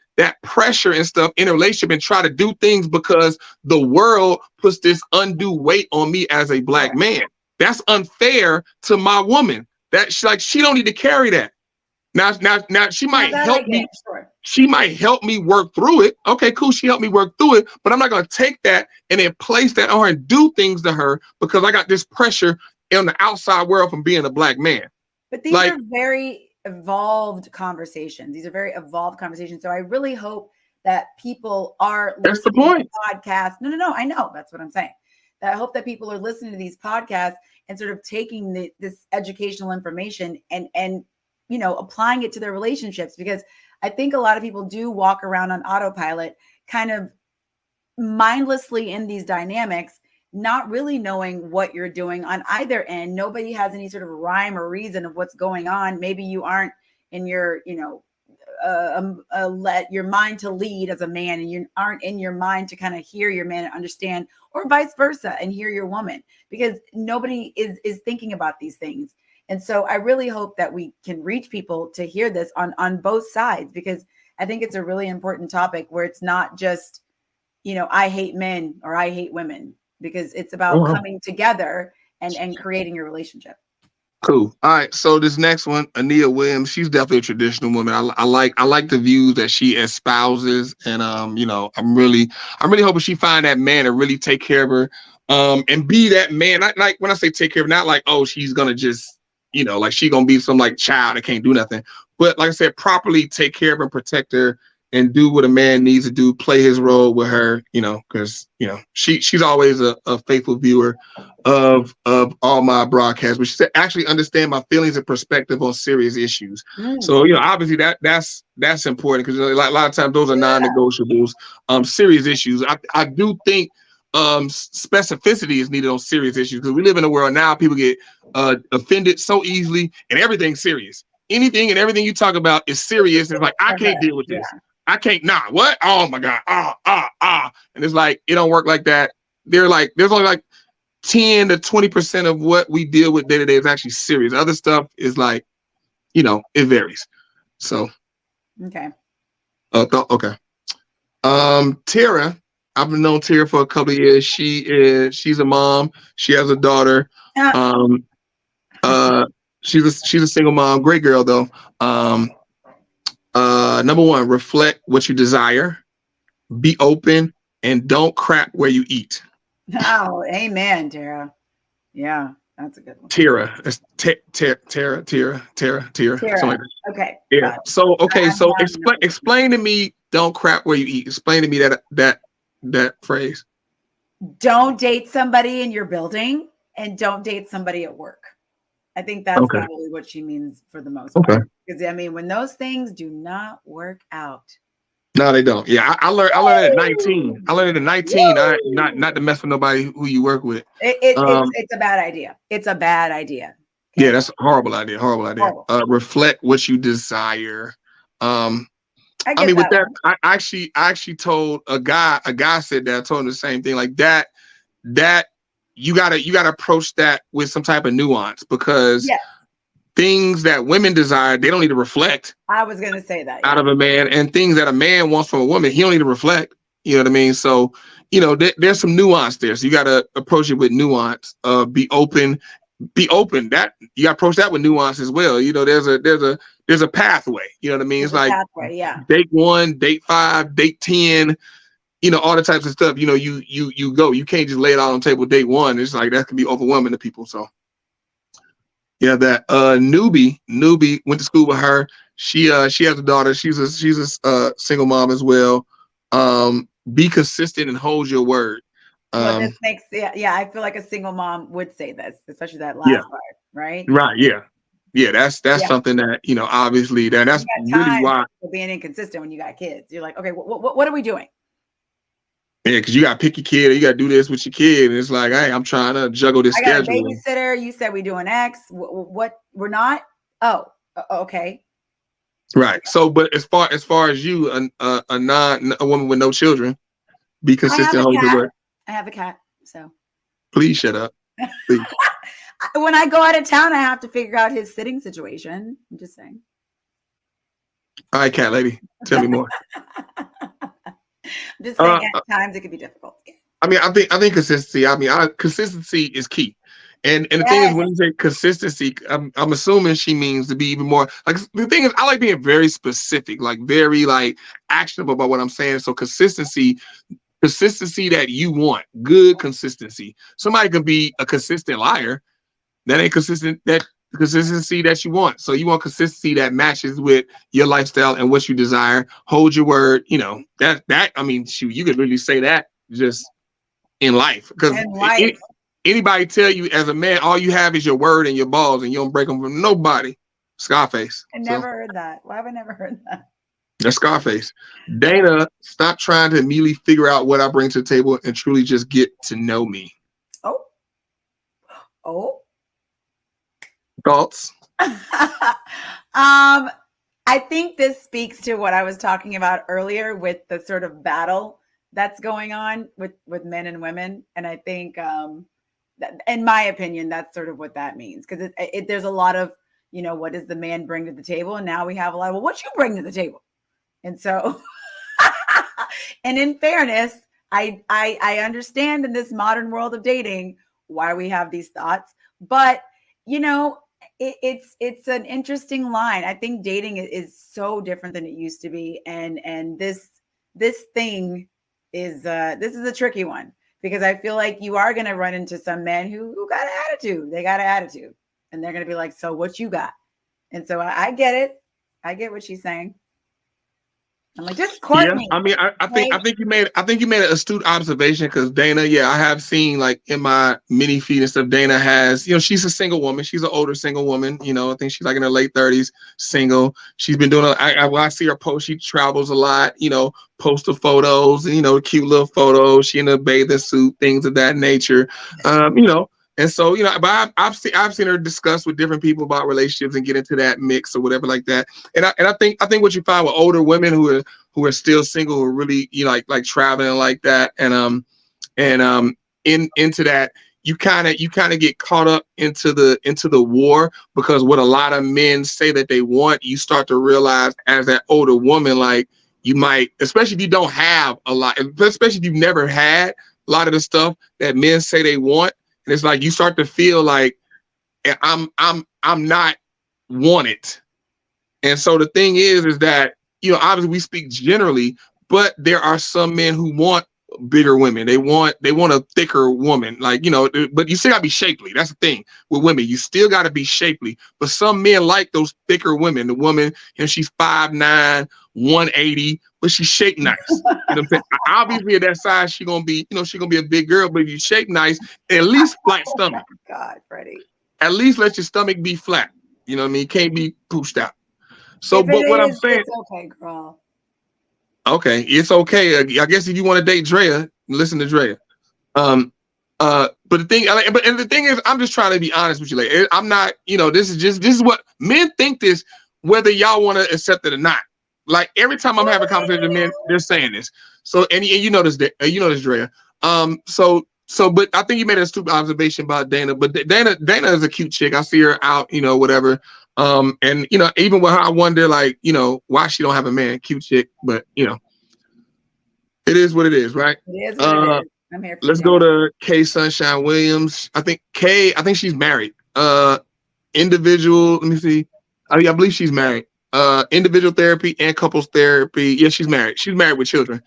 pressure and stuff in a relationship and try to do things because the world puts this undue weight on me as a black man. That's unfair to my woman. That she don't need to carry that. Now she might help me. Sure. She might help me work through it. Okay, cool. She helped me work through it, but I'm not going to take that and then place that on her and do things to her because I got this pressure in the outside world from being a black man. But these are very evolved conversations. So I really hope that people are listening to the podcast. No. I know. That's what I'm saying. I hope that people are listening to these podcasts and sort of taking this educational information and applying it to their relationships, because I think a lot of people do walk around on autopilot, kind of mindlessly in these dynamics, not really knowing what you're doing on either end. Nobody has any sort of rhyme or reason of what's going on. Maybe you aren't in your, let your mind to lead as a man, and you aren't in your mind to kind of hear your man and understand, or vice versa, and hear your woman, because nobody is thinking about these things. And so I really hope that we can reach people to hear this on both sides, because I think it's a really important topic where it's not just, I hate men or I hate women, because it's about coming together and creating a relationship. Cool. All right. So this next one, Ania Williams, she's definitely a traditional woman. I like the views that she espouses, and I'm really hoping she find that man to really take care of her, and be that man. Not like when I say take care of, not like, oh, she's gonna just, like she gonna be some like child that can't do nothing, but like I said, properly take care of and protect her and do what a man needs to do, play his role with her, because she's always a faithful viewer of all my broadcasts, but she said actually understand my feelings and perspective on serious issues. So obviously that's important, because a lot of times those are non-negotiables. Serious issues. I do think specificity is needed on serious issues, because we live in a world now people get offended so easily, and everything's serious. Anything and everything you talk about is serious, and it's like, I can't deal with this. I can't. What? Oh my God. And it's like, it don't work like that. There's only like 10 to 20% of what we deal with day to day is actually serious. Other stuff is like, it varies. So, okay. Okay. Tara, I've known Tara for a couple of years. She's a mom. She has a daughter. She's a single mom. Great girl though. Number one, reflect what you desire. Be open and don't crap where you eat. Oh, amen, Drea. Yeah, that's a good one. Tara. Tara. Tara. Okay. Yeah. So explain to me, don't crap where you eat. Explain to me that phrase. Don't date somebody in your building, and don't date somebody at work. I think that's probably what she means for the most part. Because when those things do not work out. No, they don't. Yeah, I learned at 19. I learned at 19. Not to mess with nobody who you work with. It's a bad idea. It's a bad idea. Okay? Yeah, that's a horrible idea. Horrible idea. Reflect what you desire. With that, I actually told a guy said that. I told him the same thing. Like that you gotta approach that with some type of nuance, because things that women desire, they don't need to reflect. I was gonna say that out of a man, and things that a man wants from a woman, he don't need to reflect. You know what I mean? So, there's some nuance there. So you gotta approach it with nuance. Be open. That you gotta approach that with nuance as well. There's a pathway. You know what I mean? It's like pathway, date 1, date 5, date 10. All the types of stuff. You go. You can't just lay it out on the table date 1. It's like that can be overwhelming to people. So. Yeah, that newbie went to school with her. She has a daughter. She's a single mom as well. Be consistent and hold your word. This makes I feel like a single mom would say this, especially that last part, right? Right. Yeah. That's something that obviously that's really why being inconsistent when you got kids. You're like, okay, what are we doing? Yeah, because you got to pick your kid, or you got to do this with your kid. And it's like, hey, I'm trying to juggle this schedule. I got a babysitter. You said we doing X. What we're not? Oh, okay. Right. So, but as far as you, a woman with no children, be consistent. Hold your word. I have a cat. So please shut up. Please. When I go out of town, I have to figure out his sitting situation. I'm just saying. All right, cat lady, tell me more. I'm just saying, at times it can be difficult. I think consistency. Consistency is key. And the thing is, when you say consistency, I'm assuming she means to be even more like. The thing is, I like being very specific, like very like actionable about what I'm saying. So consistency that you want, good consistency. Somebody can be a consistent liar. That ain't consistent. That consistency that you want. So you want consistency that matches with your lifestyle and what you desire. Hold your word. Shoot, you could really say that just in life, because anybody tell you as a man, all you have is your word and your balls, and you don't break them from nobody. Scarface. I never heard that. Why have I never heard that? That's Scarface. Dana, stop trying to immediately figure out what I bring to the table and truly just get to know me. Oh. Thoughts? I think this speaks to what I was talking about earlier with the sort of battle that's going on with men and women. And I think, in my opinion, that's sort of what that means. Because there's a lot of, what does the man bring to the table? And now we have a lot of, well, what you bring to the table? And so, and in fairness, I understand in this modern world of dating why we have these thoughts. But, it's an interesting line. I think dating is so different than it used to be, and this thing is this is a tricky one, because I feel like you are going to run into some men who got an attitude. They got an attitude, and they're going to be like, so what you got? And so I get it. I get what she's saying. I'm like, just court me. I mean, I think you made an astute observation, because Dana, I have seen, like, in my mini feed and stuff, Dana has, she's a single woman. She's an older single woman. I think she's like in her late 30s, single. She's been doing, when I see her post, she travels a lot, post the photos, and, cute little photos. She in a bathing suit, things of that nature, And so, but I've seen her discuss with different people about relationships and get into that mix or whatever like that. And I think what you find with older women who are still single, who are really, like traveling like that, and into that, you kind of get caught up into the war, because what a lot of men say that they want, you start to realize as that older woman, like, you might, especially if you don't have a lot, especially if you've never had a lot of the stuff that men say they want. And it's like you start to feel like I'm not wanted. And so the thing is that, obviously we speak generally, but there are some men who want bigger women. They want a thicker woman, like, but you still gotta be shapely. That's the thing with women. You still gotta be shapely. But some men like those thicker women. The woman, she's 5'9", 180, but she's shaped nice. You know what I'm saying? Obviously at that size, she's gonna be a big girl, but if you shape nice, at least flat stomach. Oh God, Freddie. At least let your stomach be flat. You know what I mean? Can't be pushed out. So, but what I'm saying, it's okay, girl. Okay, it's okay. I guess if you want to date Drea, listen to Drea. But the thing is, I'm just trying to be honest with you. Like, I'm not, this is what men think this, whether y'all want to accept it or not. Like, every time I'm having a conversation with men, they're saying this. So, and you know this, Drea. But I think you made a stupid observation about Dana. But Dana is a cute chick. I see her out, whatever. And even with her, I wonder, like, why she don't have a man. Cute chick, but it is what it is, right? It is what it is. I'm here for let's go to Kay Sunshine Williams. I think she's married. Individual, let me see. I believe she's married. Individual therapy and couples therapy. Yeah, she's married. She's married with children.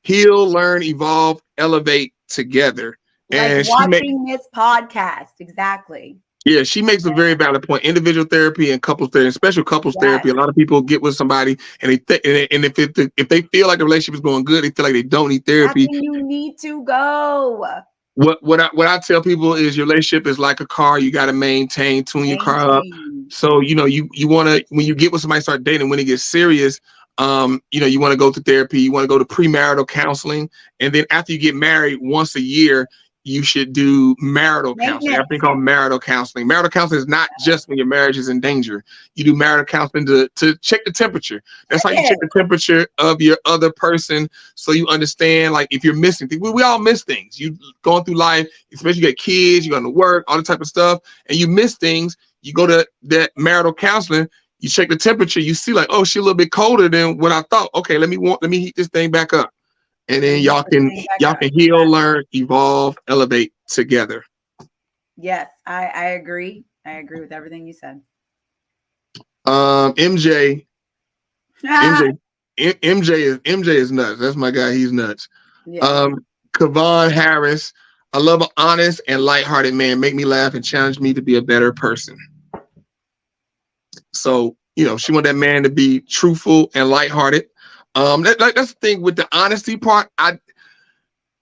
Heal, learn, evolve, elevate together. Like and watching this podcast, exactly. Yeah, she makes a very valid point. Individual therapy and couples therapy, special couples therapy. A lot of people get with somebody and if they feel like the relationship is going good, they feel like they don't need therapy. That's when you need to go. What I tell people is your relationship is like a car. You got to maintain, tune your car up. So you want to, when you get with somebody, start dating, when it gets serious, you want to go to therapy. You want to go to premarital counseling, and then after you get married, once a year, you should do marital counseling. I think called marital counseling. Marital counseling is not just when your marriage is in danger. You do marital counseling to check the temperature. That's how you check the temperature of your other person, so you understand, like, if you're missing things. We all miss things. You going through life, especially you got kids, you going to work, all the type of stuff, and you miss things. You go to that marital counseling. You check the temperature. You see, like, oh, she's a little bit colder than what I thought. Okay, let me heat this thing back up. And then y'all can heal, learn, evolve, elevate together. Yes, I agree. I agree with everything you said. MJ is nuts. That's my guy. He's nuts. Yeah. Kavon Harris. I love an honest and lighthearted man. Make me laugh and challenge me to be a better person. So, she want that man to be truthful and lighthearted. That's the thing with the honesty part.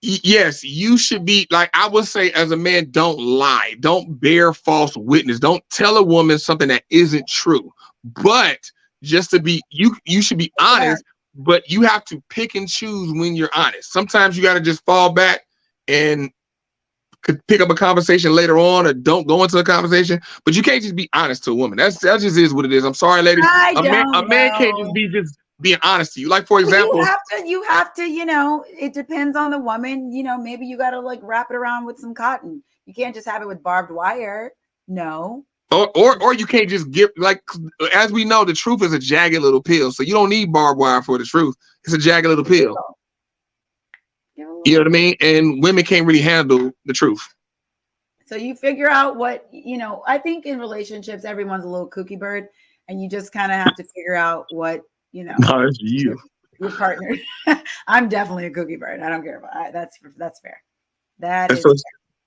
Yes, you should be, like, I would say, as a man, don't lie, don't bear false witness, don't tell a woman something that isn't true. But just to be, you should be honest, but you have to pick and choose when you're honest. Sometimes you got to just fall back and could pick up a conversation later on, or don't go into a conversation, but you can't just be honest to a woman. That just is what it is. I'm sorry, ladies. A man can't just be being honest to you. Like, for example, you have to, it depends on the woman. Maybe you got to, like, wrap it around with some cotton. You can't just have it with barbed wire. No. Or you can't just give, like, as we know, the truth is a jagged little pill. So you don't need barbed wire for the truth. It's a jagged little pill. You know what I mean? And women can't really handle the truth. So you figure out what, you know, I think in relationships, everyone's a little kooky bird, and you just kind of have to figure out what, you know, No, it's you. Your partner. I'm definitely a kooky bird. I don't care about that's fair. That is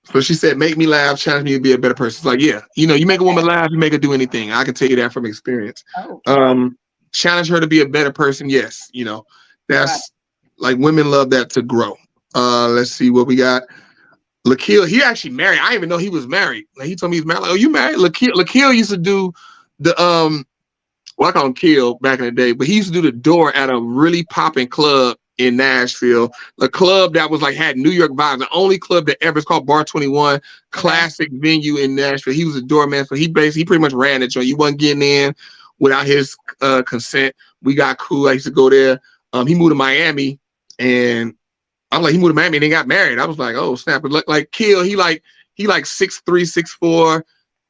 so she said, make me laugh, challenge me to be a better person. It's like, yeah, you know, you make a woman laugh, you make her do anything. I can tell you that from experience. Okay. Challenge her to be a better person. Yes, you know, that's like women love that to grow. Let's see what we got. Lakil, he actually married. I didn't even know he was married. Like, he told me he's married. Like, oh, you married? Lakil used to do the well, I call him Kill back in the day, but he used to do the door at a really popping club in Nashville. The club that was like had New York vibes. The only club that ever is called Bar 21, classic venue in Nashville. He was a doorman, so he pretty much ran the joint. You wasn't getting in without his consent. We got cool. I used to go there. He moved to Miami, and I'm like, he moved to Miami and they got married. I was like, oh snap! But like Kill, he like 6'3", 6'4".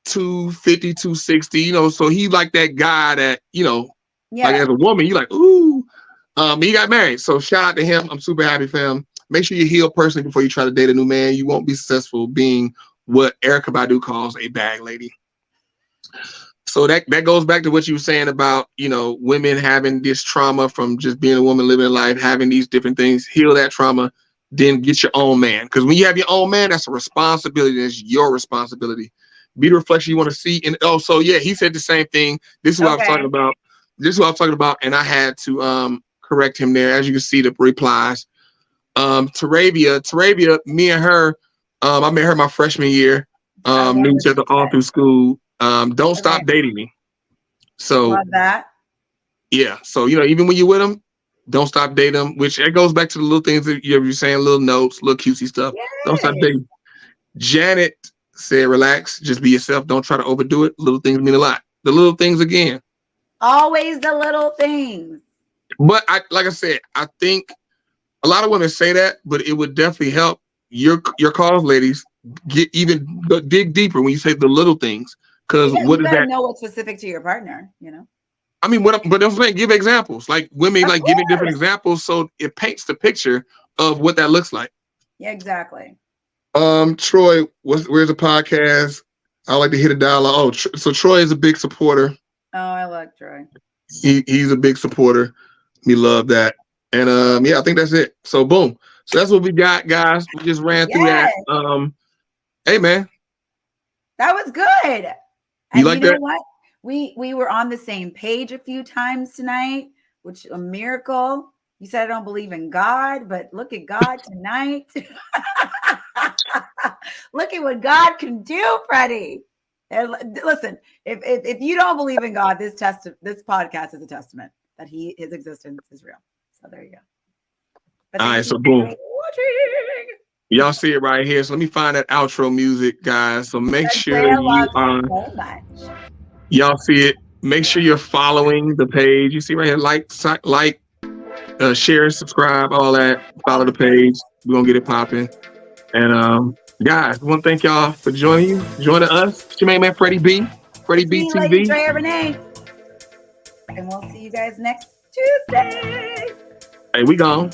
250, 260, you know, so he like that guy that, you know, like as a woman, you like, ooh. He got married. So shout out to him. I'm super happy for him. Make sure you heal personally before you try to date a new man. You won't be successful being what Erykah Badu calls a bag lady. So that goes back to what you were saying about, you know, women having this trauma from just being a woman living life, having these different things. Heal that trauma, then get your own man. Because when you have your own man, that's a responsibility. That's your responsibility. Be the reflection you want to see. And so yeah, he said the same thing. This is what I was talking about. This is what I was talking about. And I had to correct him there. As you can see the replies. Taravia, me and her, I met her my freshman year. Knew each other all through school. Don't stop dating me. So love that. Yeah. So, you know, even when you're with them, don't stop dating them, which it goes back to the little things that you're saying, little notes, little cutesy stuff. Yay. Don't stop dating. Janet said, relax, just be yourself. Don't try to overdo it. Little things mean a lot. The little things again. Always the little things. But like I said, I think a lot of women say that, but it would definitely help your cause, ladies, dig deeper when you say the little things. Because what is that? Know what's specific to your partner, you know. I mean, but I'm saying, give examples. Like women like giving different examples, so it paints the picture of what that looks like. Yeah, exactly. Troy, where's the podcast? I like to hit a dialogue. Oh, so Troy is a big supporter. Oh, I like Troy. He's a big supporter. We love that. And yeah, I think that's it. So boom. So that's what we got, guys. We just ran through that. Hey man. That was good. You like that? What? We were on the same page a few times tonight, which is a miracle. You said I don't believe in God, but look at God tonight. Look at what God can do, Freddie. And listen, if you don't believe in God, this podcast is a testament that his existence is real. So there you go. All right, so boom. Y'all see it right here. So let me find that outro music, guys. So make sure y'all see it. Make sure you're following the page. You see right here, like, share, subscribe, all that. Follow the page. We're gonna get it popping. And guys, I want to thank y'all for joining us. It's your main man, Freddie B. Freddie B TV. Drea Renee. And we'll see you guys next Tuesday. Hey, we gone.